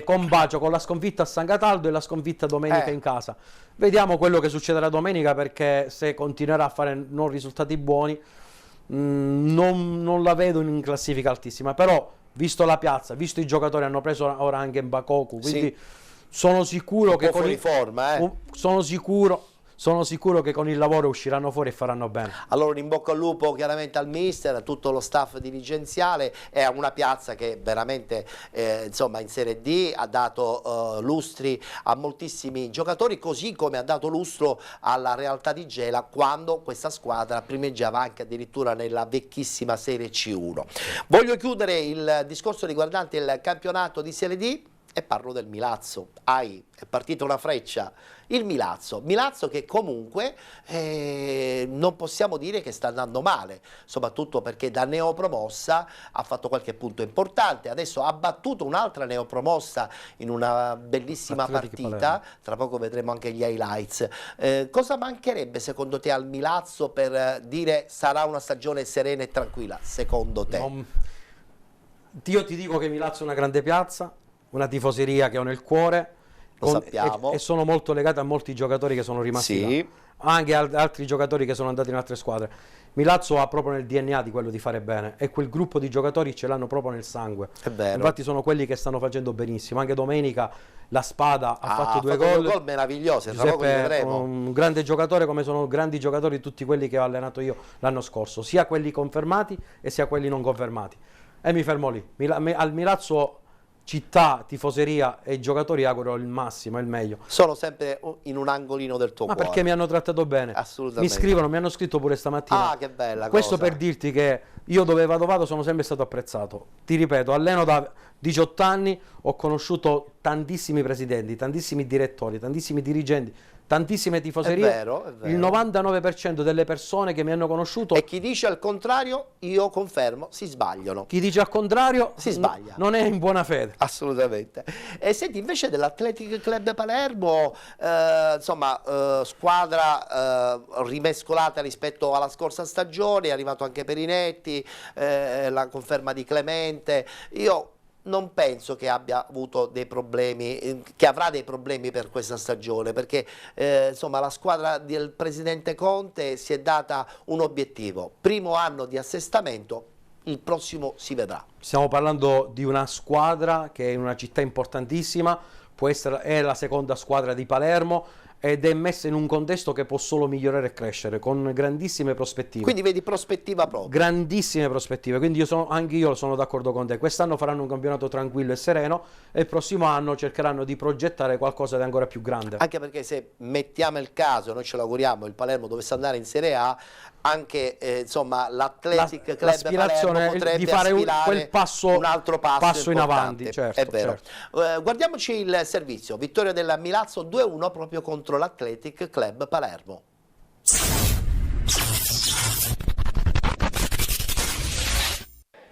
combacio con la sconfitta a San Cataldo e la sconfitta domenica in casa. Vediamo quello che succederà domenica, perché se continuerà a fare non risultati buoni non la vedo in classifica altissima, però visto la piazza, visto i giocatori, hanno preso ora anche Mbakoku, quindi sono sicuro che fuori forma, sono sicuro sono sicuro che con il lavoro usciranno fuori e faranno bene. Allora in bocca al lupo chiaramente al mister, a tutto lo staff dirigenziale e a una piazza che veramente insomma in Serie D ha dato lustri a moltissimi giocatori, così come ha dato lustro alla realtà di Gela quando questa squadra primeggiava anche addirittura nella vecchissima Serie C1. Voglio chiudere il discorso riguardante il campionato di Serie D e parlo del Milazzo. È partita una freccia. Il Milazzo che comunque non possiamo dire che sta andando male, soprattutto perché da neopromossa ha fatto qualche punto importante, adesso ha battuto un'altra neopromossa in una bellissima partita, tra poco vedremo anche gli highlights. Cosa mancherebbe secondo te al Milazzo per dire sarà una stagione serena e tranquilla, secondo te? Io ti dico che Milazzo è una grande piazza, una tifoseria che ho nel cuore, lo sappiamo. E sono molto legato a molti giocatori che sono rimasti là. Anche altri giocatori che sono andati in altre squadre. Milazzo ha proprio nel DNA di quello di fare bene e quel gruppo di giocatori ce l'hanno proprio nel sangue. È vero. Infatti sono quelli che stanno facendo benissimo. Anche domenica la Spada ha fatto due gol meravigliosi. Giuseppe è un grande giocatore, come sono grandi giocatori tutti quelli che ho allenato io l'anno scorso, sia quelli confermati e sia quelli non confermati. E mi fermo lì. Al Milazzo città, tifoseria e giocatori auguro il massimo, il meglio. Sono sempre in un angolino del tuo cuore. Ma perché mi hanno trattato bene. Assolutamente. Mi scrivono, mi hanno scritto pure stamattina. Ah, che bella Questo cosa. per dirti che io dove vado sono sempre stato apprezzato. Ti ripeto, alleno da 18 anni, ho conosciuto tantissimi presidenti, tantissimi direttori, tantissimi dirigenti, tantissime tifoserie. È vero, è vero. Il 99% delle persone che mi hanno conosciuto... E chi dice al contrario, io confermo, si sbagliano. Chi dice al contrario si sbaglia. Non è in buona fede. Assolutamente. E senti, invece dell'Athletic Club Palermo, squadra rimescolata rispetto alla scorsa stagione, è arrivato anche Perinetti, la conferma di Clemente. Io non penso che abbia avuto dei problemi, che avrà dei problemi per questa stagione, perché insomma la squadra del presidente Conte si è data un obiettivo: primo anno di assestamento, il prossimo si vedrà. Stiamo parlando di una squadra che è in una città importantissima, è la seconda squadra di Palermo ed è messa in un contesto che può solo migliorare e crescere, con grandissime prospettive. Quindi vedi prospettiva proprio. Grandissime prospettive, quindi anche io sono d'accordo con te. Quest'anno faranno un campionato tranquillo e sereno e il prossimo anno cercheranno di progettare qualcosa di ancora più grande. Anche perché se mettiamo il caso, noi ce l'auguriamo, il Palermo dovesse andare in Serie A, anche insomma l'Athletic Club Palermo potrebbe di fare aspirare un altro passo in avanti. Certo, è vero. Certo. Guardiamoci il servizio, vittoria della Milazzo 2-1 proprio contro l'Athletic Club Palermo.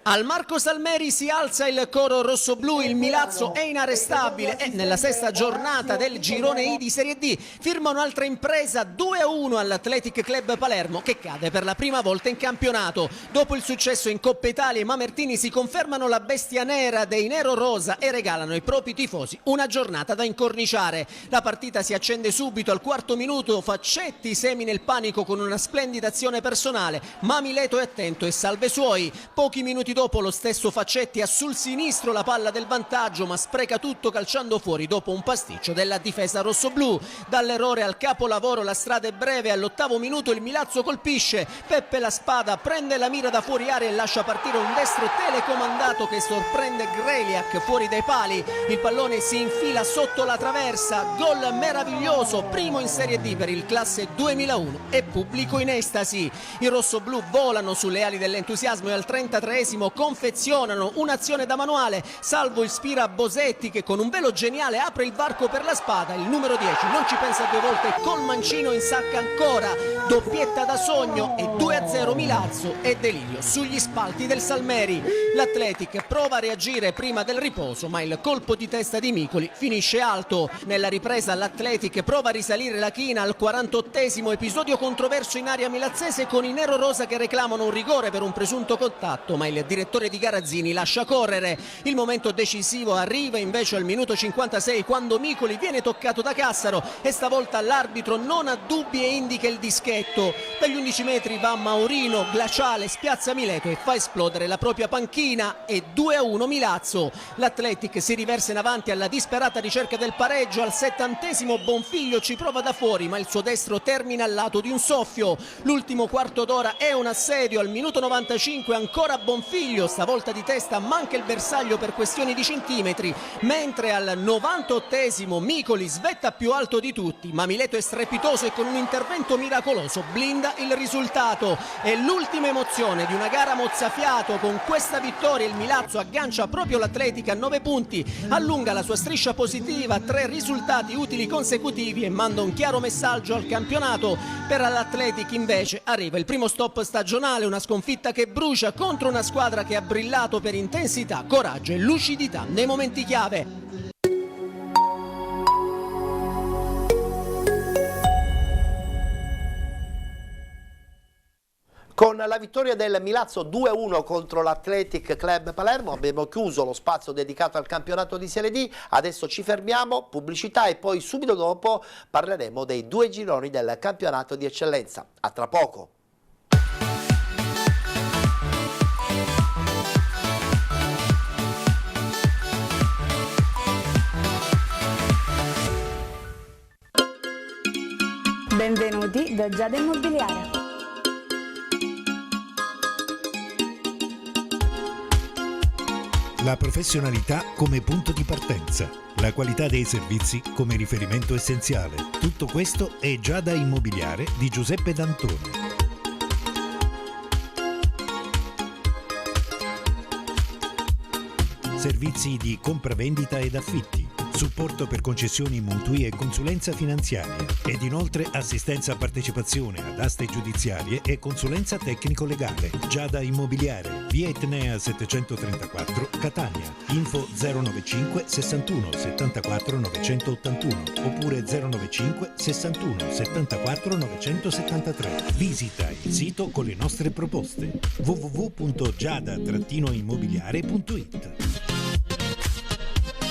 Al Marco Salmeri si alza il coro rossoblu, il Milazzo è inarrestabile e nella sesta giornata del girone I di Serie D firma un'altra impresa 2-1 all'Athletic Club Palermo che cade per la prima volta in campionato. Dopo il successo in Coppa Italia i mamertini si confermano la bestia nera dei nero-rosa e regalano ai propri tifosi una giornata da incorniciare. La partita si accende subito al quarto minuto, Faccetti semina il panico con una splendida azione personale, ma Mileto è attento e salva i suoi. Pochi minuti dopo lo stesso Faccetti ha sul sinistro la palla del vantaggio ma spreca tutto calciando fuori dopo un pasticcio della difesa rossoblù. Dall'errore al capolavoro la strada è breve, all'8° minuto il Milazzo colpisce, Peppe La Spada prende la mira da fuori area e lascia partire un destro telecomandato che sorprende Greliak fuori dai pali, il pallone si infila sotto la traversa, gol meraviglioso, primo in Serie D per il classe 2001 e pubblico in estasi. I rossoblù volano sulle ali dell'entusiasmo e al 33esimo confezionano un'azione da manuale, salvo ispira Bosetti che con un velo geniale apre il varco per La Spada, il numero 10 non ci pensa due volte, col mancino insacca ancora, doppietta da sogno e 2-0 Milazzo e delirio sugli spalti del Salmeri. L'Athletic prova a reagire prima del riposo ma il colpo di testa di Micoli finisce alto. Nella ripresa l'Athletic prova a risalire la china al 48esimo, episodio controverso in area milazzese con i nero-rosa che reclamano un rigore per un presunto contatto ma il direttore di Garazzini lascia correre. Il momento decisivo arriva invece al minuto 56 quando Micoli viene toccato da Cassaro e stavolta l'arbitro non ha dubbi e indica il dischetto. Dagli 11 metri va Maurino, glaciale, spiazza Mileto e fa esplodere la propria panchina e 2-1 Milazzo. L'Athletic si riversa in avanti alla disperata ricerca del pareggio. Al 70° Bonfiglio ci prova da fuori ma il suo destro termina al lato di un soffio. L'ultimo quarto d'ora è un assedio. Al minuto 95 ancora Bonfiglio, stavolta di testa manca il bersaglio per questioni di centimetri, mentre al 98° Micoli svetta più alto di tutti, ma Mileto è strepitoso e con un intervento miracoloso blinda il risultato. È l'ultima emozione di una gara mozzafiato. Con questa vittoria il Milazzo aggancia proprio l'Atletica a 9 punti, allunga la sua striscia positiva, 3 risultati utili consecutivi e manda un chiaro messaggio al campionato. Per l'Atletic invece arriva il primo stop stagionale, una sconfitta che brucia contro una squadra che ha brillato per intensità, coraggio e lucidità nei momenti chiave. Con la vittoria del Milazzo 2-1 contro l'Athletic Club Palermo abbiamo chiuso lo spazio dedicato al campionato di Serie D. Adesso ci fermiamo, pubblicità e poi subito dopo parleremo dei 2 gironi del campionato di eccellenza. A tra poco. Benvenuti da Giada Immobiliare. La professionalità come punto di partenza, la qualità dei servizi come riferimento essenziale. Tutto questo è Giada Immobiliare di Giuseppe D'Antoni. Servizi di compravendita ed affitti, supporto per concessioni mutui e consulenza finanziaria ed inoltre assistenza a partecipazione ad aste giudiziarie e consulenza tecnico-legale. Giada Immobiliare, via Etnea 734, Catania. Info 095 61 74 981 oppure 095 61 74 973. Visita il sito con le nostre proposte www.giada-immobiliare.it.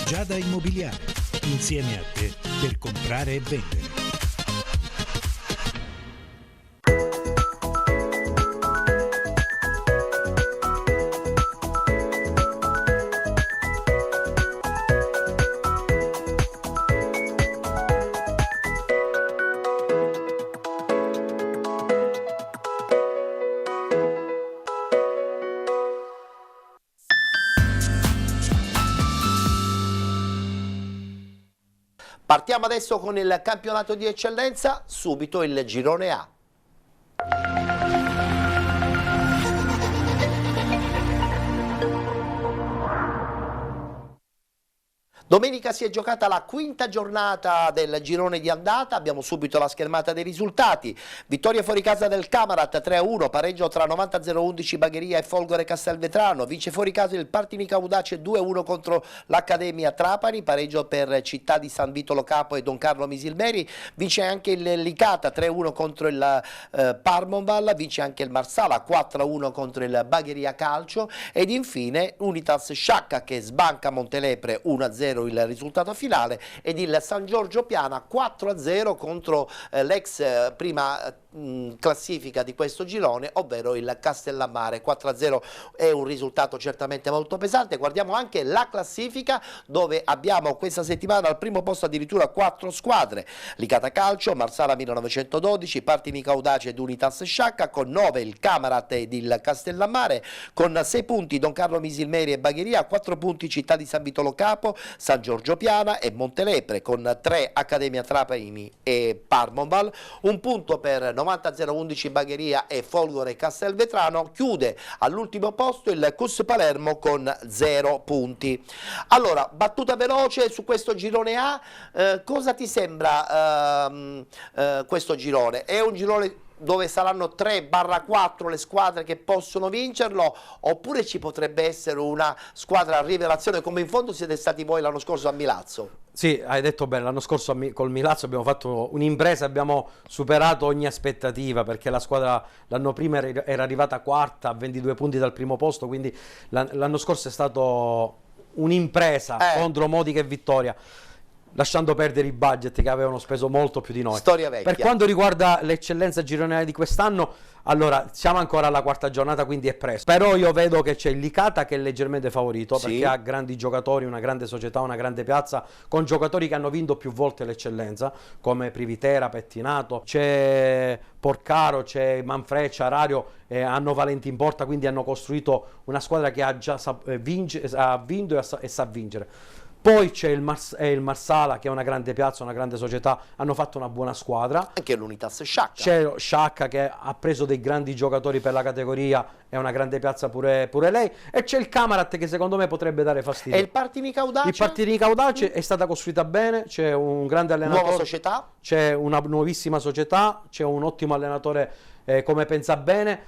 Giada Immobiliare, insieme a te per comprare e vendere. Partiamo adesso con il campionato di eccellenza, subito il girone A. Domenica si è giocata la quinta giornata del girone di andata, abbiamo subito la schermata dei risultati. Vittoria fuori casa del Camarat 3-1, pareggio tra 90-011 Bagheria e Folgore Castelvetrano, vince fuori casa il Partinico Audace 2-1 contro l'Accademia Trapani, pareggio per Città di San Vitolo Capo e Don Carlo Misilmeri, vince anche il Licata 3-1 contro il Parmonval, vince anche il Marsala 4-1 contro il Bagheria Calcio ed infine Unitas Sciacca che sbanca Montelepre 1-0 il risultato finale ed il San Giorgio Piana 4-0 contro l'ex prima classifica di questo girone, ovvero il Castellammare. 4-0 è un risultato certamente molto pesante. Guardiamo anche la classifica dove abbiamo questa settimana al primo posto addirittura 4 squadre: Licata Calcio, Marsala 1912, Partinico Audace ed Unitas Sciacca, con 9 il Camarat ed il Castellammare, con 6 punti Don Carlo Misilmeri e Bagheria, 4 punti Città di San Vitolo Capo, San Giorgio Piana e Montelepre, con 3 Accademia Trapani e Parmonval, un punto per 90-011 Bagheria e Folgore Castelvetrano. Chiude all'ultimo posto il Cus Palermo con 0 punti. Allora, battuta veloce su questo girone A, cosa ti sembra questo girone? È un girone dove saranno 3-4 le squadre che possono vincerlo, oppure ci potrebbe essere una squadra a rivelazione come in fondo siete stati voi l'anno scorso a Milazzo? Sì, hai detto bene, l'anno scorso col Milazzo abbiamo fatto un'impresa, abbiamo superato ogni aspettativa, perché la squadra l'anno prima era arrivata quarta a 22 punti dal primo posto, quindi l'anno scorso è stato un'impresa contro Modica e Vittoria, lasciando perdere i budget che avevano speso molto più di noi. Storia vecchia. Per quanto riguarda l'eccellenza gironiale di quest'anno, allora siamo ancora alla quarta giornata, quindi è presto, però io vedo che c'è il Licata che è leggermente favorito, sì, perché ha grandi giocatori, una grande società, una grande piazza, con giocatori che hanno vinto più volte l'eccellenza, come Privitera, Pettinato, c'è Porcaro, c'è Manfreccia, Arario, hanno Valenti in porta, quindi hanno costruito una squadra che ha già ha vinto e sa vincere. Poi c'è il Marsala, che è una grande piazza, una grande società, hanno fatto una buona squadra. Anche l'Unitas Sciacca. C'è Sciacca che ha preso dei grandi giocatori per la categoria, è una grande piazza pure lei. E c'è il Camarat che secondo me potrebbe dare fastidio. E il Partinica Audace? Il Partinica Audace è stata costruita bene, c'è un grande allenatore. Nuova società? C'è una nuovissima società, c'è un ottimo allenatore come pensa bene.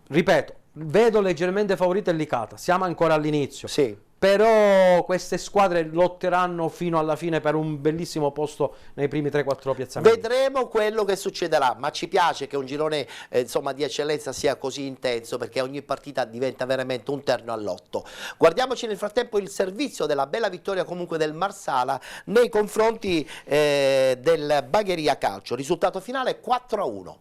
Ripeto, vedo leggermente favorita il Licata, siamo ancora all'inizio. Sì. Però queste squadre lotteranno fino alla fine per un bellissimo posto nei primi 3-4 piazzamenti. Vedremo quello che succederà, ma ci piace che un girone insomma, di eccellenza sia così intenso, perché ogni partita diventa veramente un terno all'otto. Guardiamoci nel frattempo il servizio della bella vittoria comunque del Marsala nei confronti del Bagheria Calcio. Risultato finale 4-1.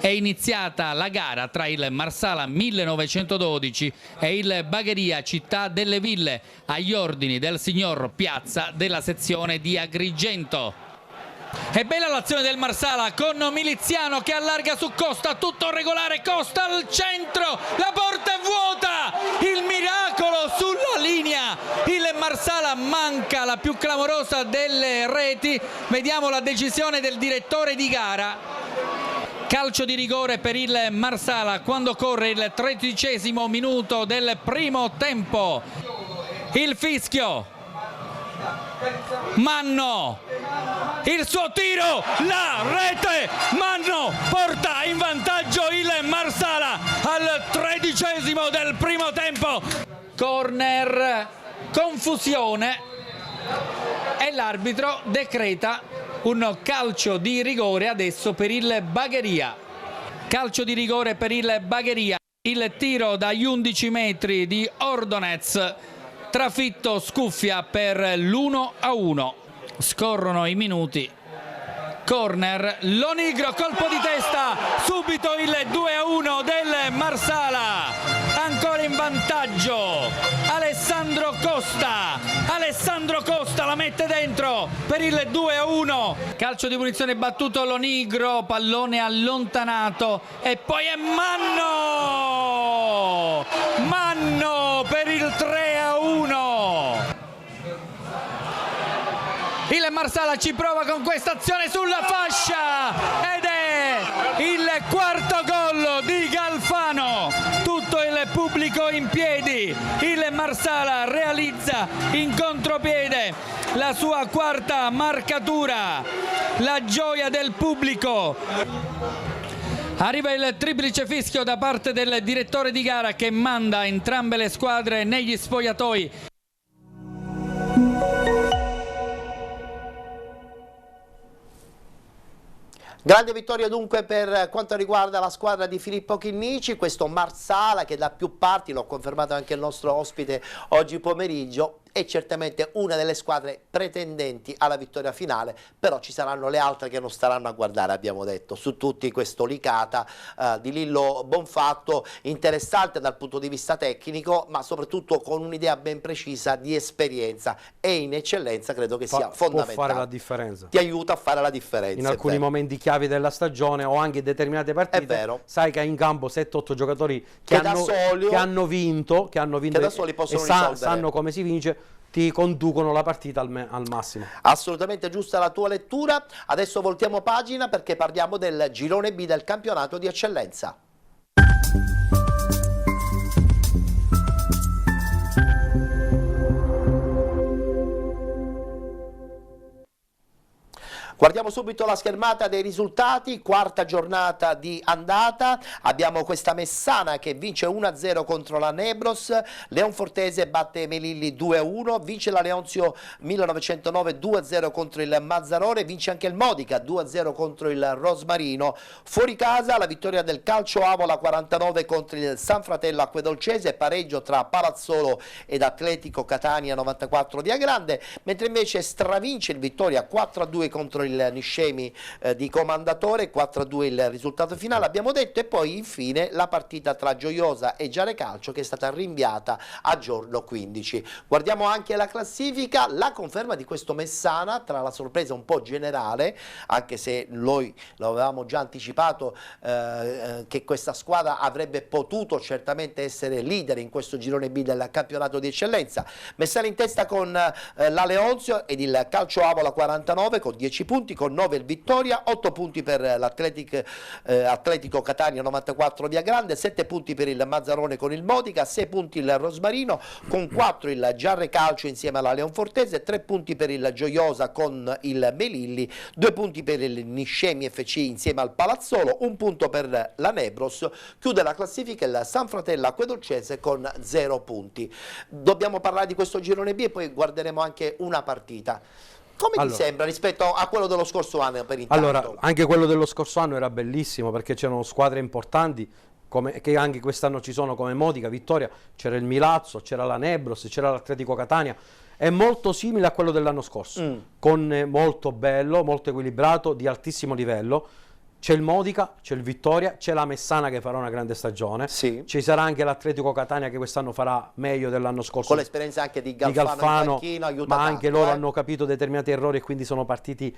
È iniziata la gara tra il Marsala 1912 e il Bagheria Città delle Ville agli ordini del signor Piazza della sezione di Agrigento. È bella l'azione del Marsala con Miliziano che allarga su Costa, tutto regolare, Costa al centro, la porta è vuota, il miracolo sulla linea, il Marsala manca la più clamorosa delle reti, vediamo la decisione del direttore di gara. Calcio di rigore per il Marsala quando corre il 13° minuto del primo tempo. Il fischio. Manno. Il suo tiro. La rete. Manno porta in vantaggio il Marsala al 13° del primo tempo. Corner. Confusione. E l'arbitro decreta un calcio di rigore adesso per il Bagheria. Calcio di rigore per il Bagheria. Il tiro dagli 11 metri di Ordonez. Trafitto scuffia per l'1-1. Scorrono i minuti. Corner, Lonigro, colpo di testa, subito il 2-1 del Marsala. Ancora in vantaggio Alessandro Costa la mette dentro per il 2-1. Calcio di punizione battuto Lonigro, pallone allontanato e poi è Manno per il 3-1. Il Marsala ci prova con questa azione sulla fascia ed è il quarto gol di Galfano. Tutto il pubblico in piedi. Il Marsala realizza in contropiede la sua quarta marcatura. La gioia del pubblico. Arriva il triplice fischio da parte del direttore di gara che manda entrambe le squadre negli spogliatoi. Grande vittoria dunque per quanto riguarda la squadra di Filippo Chinnici, questo Marsala che da più parti, l'ho confermato anche il nostro ospite oggi pomeriggio, è certamente una delle squadre pretendenti alla vittoria finale, però ci saranno le altre che non staranno a guardare, abbiamo detto, su tutti questo Licata di Lillo Bonfatto, interessante dal punto di vista tecnico, ma soprattutto con un'idea ben precisa di esperienza e in eccellenza credo che sia fondamentale. Può fare la differenza. Ti aiuta a fare la differenza. In alcuni momenti chiavi della stagione o anche in determinate partite, è vero, sai che hai in campo 7-8 giocatori che hanno vinto che da soli possono risolvere, sanno come si vince, ti conducono la partita al massimo. Assolutamente giusta la tua lettura. Adesso voltiamo pagina perché parliamo del girone B del campionato di eccellenza. Guardiamo subito la schermata dei risultati, quarta giornata di andata, abbiamo questa Messana che vince 1-0 contro la Nebros, Leonfortese batte Melilli 2-1, vince la Leonzio 1909 2-0 contro il Mazzarone, vince anche il Modica 2-0 contro il Rosmarino, fuori casa la vittoria del Calcio Avola 49 contro il San Fratello Acquedolcese, pareggio tra Palazzolo ed Atletico Catania 94 Via Grande, mentre invece stravince il Vittoria 4-2 contro il Niscemi di Comandatore, 4-2 il risultato finale abbiamo detto, e poi infine la partita tra Gioiosa e Giare Calcio che è stata rinviata a giorno 15. Guardiamo anche la classifica, la conferma di questo Messana, tra la sorpresa un po' generale, anche se noi lo avevamo già anticipato che questa squadra avrebbe potuto certamente essere leader in questo girone B del campionato di eccellenza. Messana in testa con la Leonzio ed il Calcio Avola 49 con 10 punti, con 9 il Vittoria, 8 punti per l'Atletico Catania 94 Via Grande, 7 punti per il Mazzarone con il Modica, 6 punti il Rosmarino, con 4 il Giarre Calcio insieme alla Leonfortese, 3 punti per il Gioiosa con il Melilli, 2 punti per il Niscemi FC insieme al Palazzolo, 1 punto per la Nebros, chiude la classifica il San Fratello Acquedolcese con 0 punti. Dobbiamo parlare di questo girone B e poi guarderemo anche una partita. Come ti sembra rispetto a quello dello scorso anno per intanto? Allora, anche quello dello scorso anno era bellissimo perché c'erano squadre importanti che anche quest'anno ci sono, come Modica, Vittoria, c'era il Milazzo, c'era la Nebros, c'era l'Atletico Catania. È molto simile a quello dell'anno scorso, con molto bello, molto equilibrato, di altissimo livello. C'è il Modica, c'è il Vittoria, c'è la Messana che farà una grande stagione, sì. Ci sarà anche l'Atletico Catania che quest'anno farà meglio dell'anno scorso. Con l'esperienza anche di Galfano in panchina, aiuta ma tanto, anche loro hanno capito determinati errori e quindi sono partiti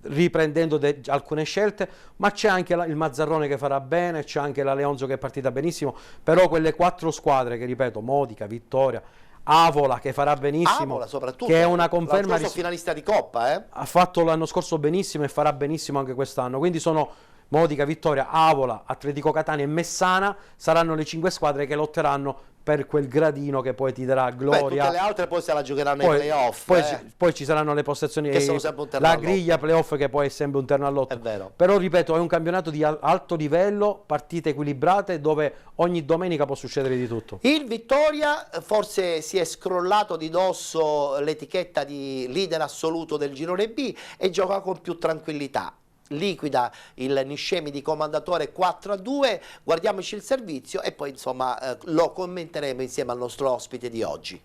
riprendendo alcune scelte, ma c'è anche il Mazzarrone che farà bene, c'è anche la Leonzio che è partita benissimo, però quelle 4 squadre che ripeto, Modica, Vittoria, Avola che farà benissimo, Avola soprattutto, che è una conferma, finalista di Coppa, ha fatto l'anno scorso benissimo e farà benissimo anche quest'anno, quindi sono Modica, Vittoria, Avola, Atletico Catania e Messana saranno le 5 squadre che lotteranno per quel gradino che poi ti darà gloria. Tutte le altre poi se la giocheranno nei playoff. Poi ci saranno le postazioni, che sono sempre un terno la al griglia playoff che poi è sempre un terno all'otto. È vero. Però ripeto, è un campionato di alto livello, partite equilibrate dove ogni domenica può succedere di tutto. Il Vittoria forse si è scrollato di dosso l'etichetta di leader assoluto del girone B e gioca con più tranquillità. Liquida il Niscemi di Comandatore 4-2, guardiamoci il servizio e poi insomma lo commenteremo insieme al nostro ospite di oggi.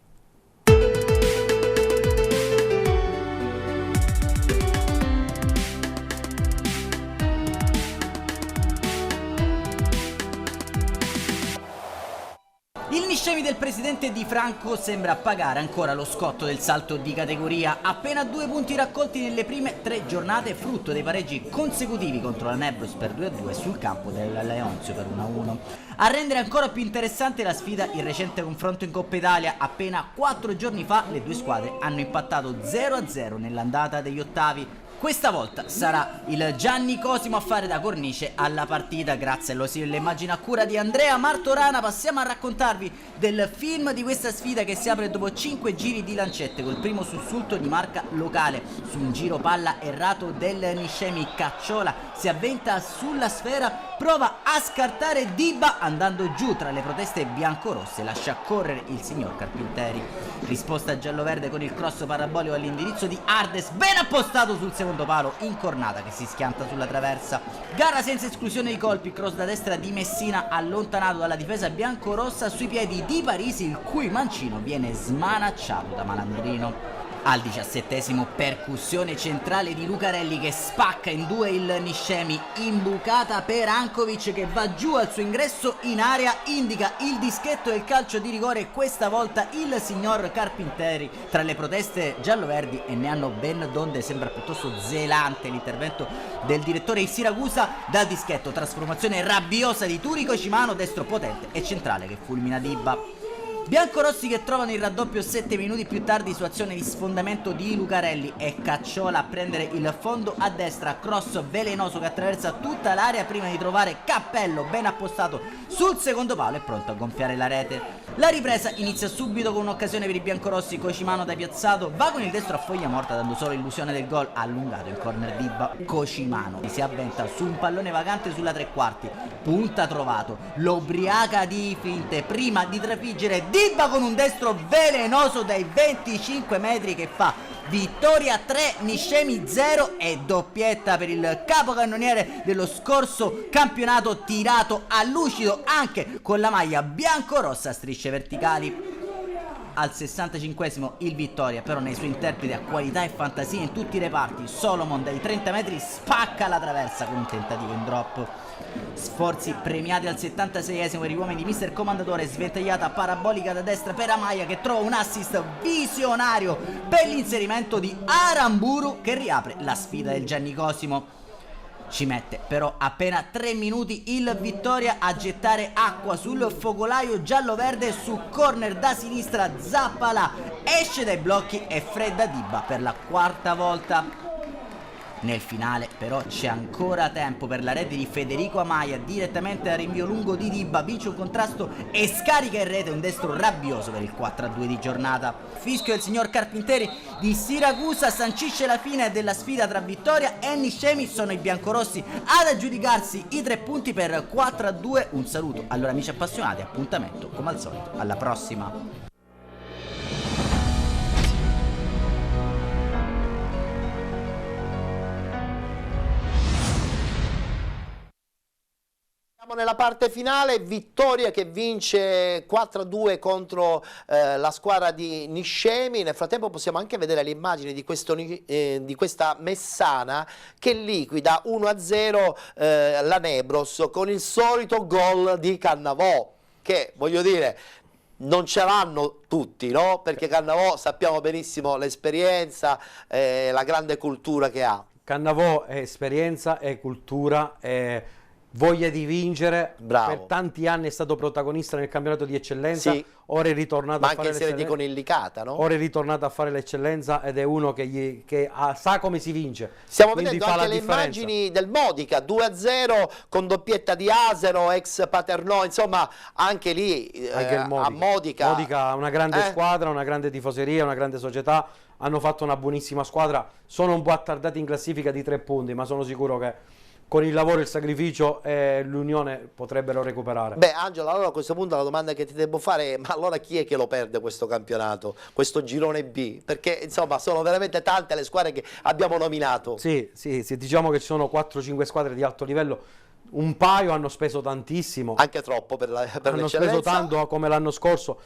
Il Niscemi del presidente Di Franco sembra pagare ancora lo scotto del salto di categoria, appena 2 punti raccolti nelle prime 3 giornate, frutto dei pareggi consecutivi contro la Nebros per 2-2 sul campo del Leonzio per 1-1. A rendere ancora più interessante la sfida il recente confronto in Coppa Italia, appena 4 giorni fa le due squadre hanno impattato 0-0 nell'andata degli ottavi. Questa volta sarà il Gianni Cosimo a fare da cornice alla partita. Grazie all'immagine a cura di Andrea Martorana passiamo a raccontarvi del film di questa sfida che si apre dopo 5 giri di lancette col primo sussulto di marca locale su un giro palla errato del Niscemi. Cacciola si avventa sulla sfera, prova a scartare Diba andando giù tra le proteste biancorosse, lascia correre il signor Carpinteri. Risposta gialloverde con il cross parabolico all'indirizzo di Ardes, ben appostato sul secondo palo, incornata che si schianta sulla traversa. Gara senza esclusione di colpi, cross da destra di Messina allontanato dalla difesa biancorossa sui piedi di Parisi, il cui mancino viene smanacciato da Malandrino. Al 17esimo percussione centrale di Lucarelli che spacca in due il Niscemi, imbucata per Ankovic che va giù al suo ingresso in area, indica il dischetto e il calcio di rigore, questa volta il signor Carpinteri tra le proteste gialloverdi e ne hanno ben donde. Sembra piuttosto zelante l'intervento del direttore di Siracusa, dal dischetto trasformazione rabbiosa di Turico Cimano, destro potente e centrale che fulmina Dibba. Biancorossi che trovano il raddoppio 7 minuti più tardi su azione di sfondamento di Lucarelli e Cacciola a prendere il fondo a destra, cross velenoso che attraversa tutta l'area prima di trovare Cappello ben appostato sul secondo palo e pronto a gonfiare la rete. La ripresa inizia subito con un'occasione per i biancorossi. Cocimano da piazzato va con il destro a foglia morta, dando solo illusione del gol allungato in corner Dibba. Cocimano si avventa su un pallone vagante sulla tre quarti, punta trovato, lo ubriaca di finte prima di trafiggere Dibba con un destro velenoso dai 25 metri che fa vittoria 3, Niscemi 0 e doppietta per il capocannoniere dello scorso campionato, tirato a lucido anche con la maglia biancorossa a strisce verticali. Al 65esimo il Vittoria, però nei suoi interpreti a qualità e fantasia in tutti i reparti. Solomon dai 30 metri spacca la traversa con un tentativo in drop. Sforzi premiati al 76esimo per gli uomini di Mister Comandatore, sventagliata parabolica da destra per Amaya che trova un assist visionario per l'inserimento di Aramburu che riapre la sfida del Giannicosimo. Ci mette però appena 3 minuti il Vittoria a gettare acqua sul focolaio giallo-verde. Su corner da sinistra Zappala esce dai blocchi e fredda Dibba per la quarta volta. Nel finale però c'è ancora tempo per la rete di Federico Amaya, direttamente al rinvio lungo di Dibba, vince un contrasto e scarica in rete un destro rabbioso per il 4-2 di giornata. Fischio del signor Carpinteri di Siracusa sancisce la fine della sfida tra Vittoria e Niscemi. Sono i biancorossi ad aggiudicarsi i 3 punti per 4-2. Un saluto allora amici appassionati, appuntamento come al solito alla prossima. Nella parte finale, Vittoria che vince 4-2 contro la squadra di Niscemi. Nel frattempo possiamo anche vedere le immagini di questa Messana che liquida 1-0 la Nebros con il solito gol di Cannavò, che voglio dire non ce l'hanno tutti, no? Perché Cannavò sappiamo benissimo l'esperienza, la grande cultura che ha. Cannavò è esperienza, è cultura, è voglia di vincere. Bravo. Per tanti anni è stato protagonista nel campionato di eccellenza, sì. Ora è ritornato ma a fare anche in serie di Conillicata, no? Ora è ritornato a fare l'eccellenza ed è uno che sa come si vince. Stiamo Quindi vedendo anche le immagini del Modica 2-0 con doppietta di Asero, ex Paternò, insomma anche lì anche il Modica. A Modica. Modica ha una grande squadra, una grande tifoseria, una grande società, hanno fatto una buonissima squadra, sono un po' attardati in classifica di 3 punti, ma sono sicuro che con il lavoro, il sacrificio e l'unione potrebbero recuperare. Beh Angelo, allora a questo punto la domanda che ti devo fare è: ma allora chi è che lo perde questo campionato, questo girone B? Perché insomma sono veramente tante le squadre che abbiamo nominato. Sì, diciamo che ci sono 4-5 squadre di alto livello, un paio hanno speso tantissimo. Anche troppo per l'eccellenza. Hanno speso tanto come l'anno scorso,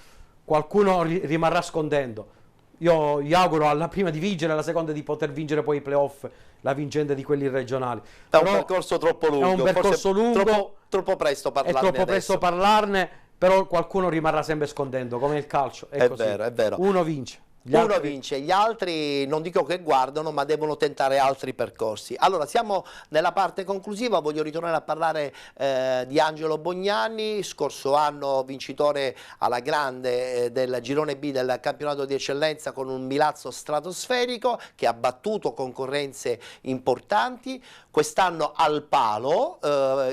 qualcuno rimarrà scondendo. Io gli auguro alla prima di vincere, alla seconda di poter vincere poi i playoff, la vincente di quelli regionali. È un percorso troppo lungo. È un percorso lungo. Troppo presto parlarne. È troppo presto parlarne, però qualcuno rimarrà sempre scondendo, come il calcio. È così. Vero, è vero. Uno vince. Uno vince, gli altri non dico che guardano, ma devono tentare altri percorsi. Allora, siamo nella parte conclusiva, voglio ritornare a parlare di Angelo Bognanni, scorso anno vincitore alla grande del girone B del campionato di eccellenza con un Milazzo stratosferico che ha battuto concorrenze importanti. Quest'anno al palo,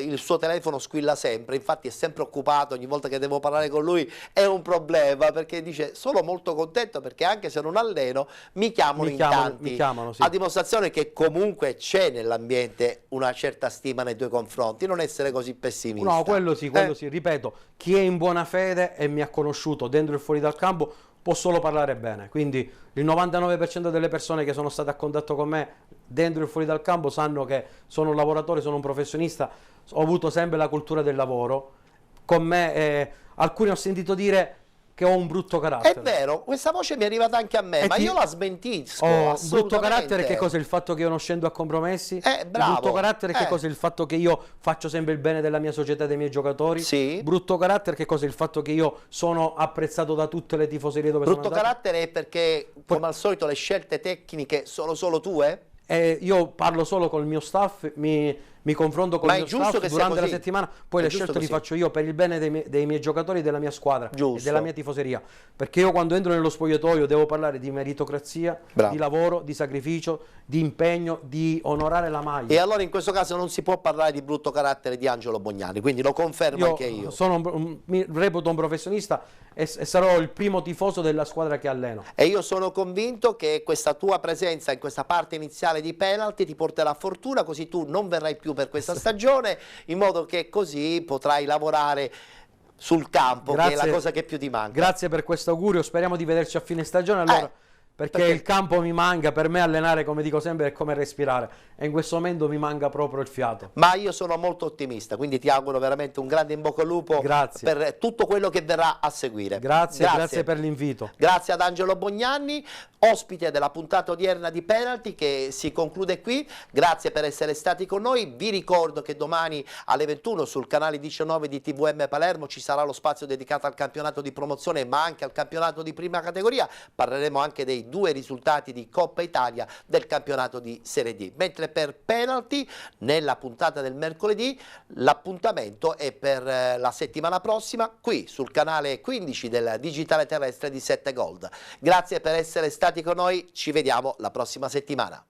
il suo telefono squilla sempre, infatti è sempre occupato, ogni volta che devo parlare con lui è un problema, perché dice sono molto contento perché anche se non alleno mi chiamano in tanti, sì. A dimostrazione che comunque c'è nell'ambiente una certa stima nei tuoi confronti, non essere così pessimista. No, quello sì, ripeto, chi è in buona fede e mi ha conosciuto dentro e fuori dal campo può solo parlare bene, quindi il 99% delle persone che sono state a contatto con me dentro e fuori dal campo sanno che sono un lavoratore, sono un professionista, ho avuto sempre la cultura del lavoro, con me alcuni ho sentito dire che ho un brutto carattere. È vero, questa voce mi è arrivata anche a me, ma io la smentisco. Ho brutto carattere, che cos'è il fatto che io non scendo a compromessi? Bravo. Brutto carattere, che cos'è il fatto che io faccio sempre il bene della mia società e dei miei giocatori? Sì. Brutto carattere, che cos'è il fatto che io sono apprezzato da tutte le tifoserie dove brutto sono andato? Carattere è perché, come al solito, le scelte tecniche sono solo tue? Io parlo solo con il mio staff, mi mi confronto con Ma il è mio giusto staff che sia durante la così. settimana, poi È le giusto scelte le così. faccio io per il bene dei miei giocatori, della mia squadra Giusto. e della mia tifoseria, perché io quando entro nello spogliatoio devo parlare di meritocrazia, Bravo. di lavoro, di sacrificio, di impegno, di onorare la maglia. E allora in questo caso non si può parlare di brutto carattere di Angelo Bognani, quindi lo confermo anche io. Mi reputo un professionista e sarò il primo tifoso della squadra che alleno. E io sono convinto che questa tua presenza in questa parte iniziale di penalty ti porterà fortuna, così tu non verrai più per questa stagione, in modo che così potrai lavorare sul campo, che è la cosa che più ti manca. Grazie per questo augurio, speriamo di vederci a fine stagione allora. Perché il campo mi manca, per me allenare, come dico sempre, è come respirare e in questo momento mi manca proprio il fiato. Ma io sono molto ottimista, quindi ti auguro veramente un grande in bocca al lupo per tutto quello che verrà a seguire. Grazie per l'invito. Grazie ad Angelo Bognani, ospite della puntata odierna di Penalty che si conclude qui. Grazie per essere stati con noi. Vi ricordo che domani alle 21 sul canale 19 di TVM Palermo ci sarà lo spazio dedicato al campionato di promozione ma anche al campionato di prima categoria. Parleremo anche dei 2 risultati di Coppa Italia del campionato di Serie D. Mentre per Penalty, nella puntata del mercoledì, l'appuntamento è per la settimana prossima qui sul canale 15 del digitale terrestre di 7 Gold. Grazie per essere stati con noi, ci vediamo la prossima settimana.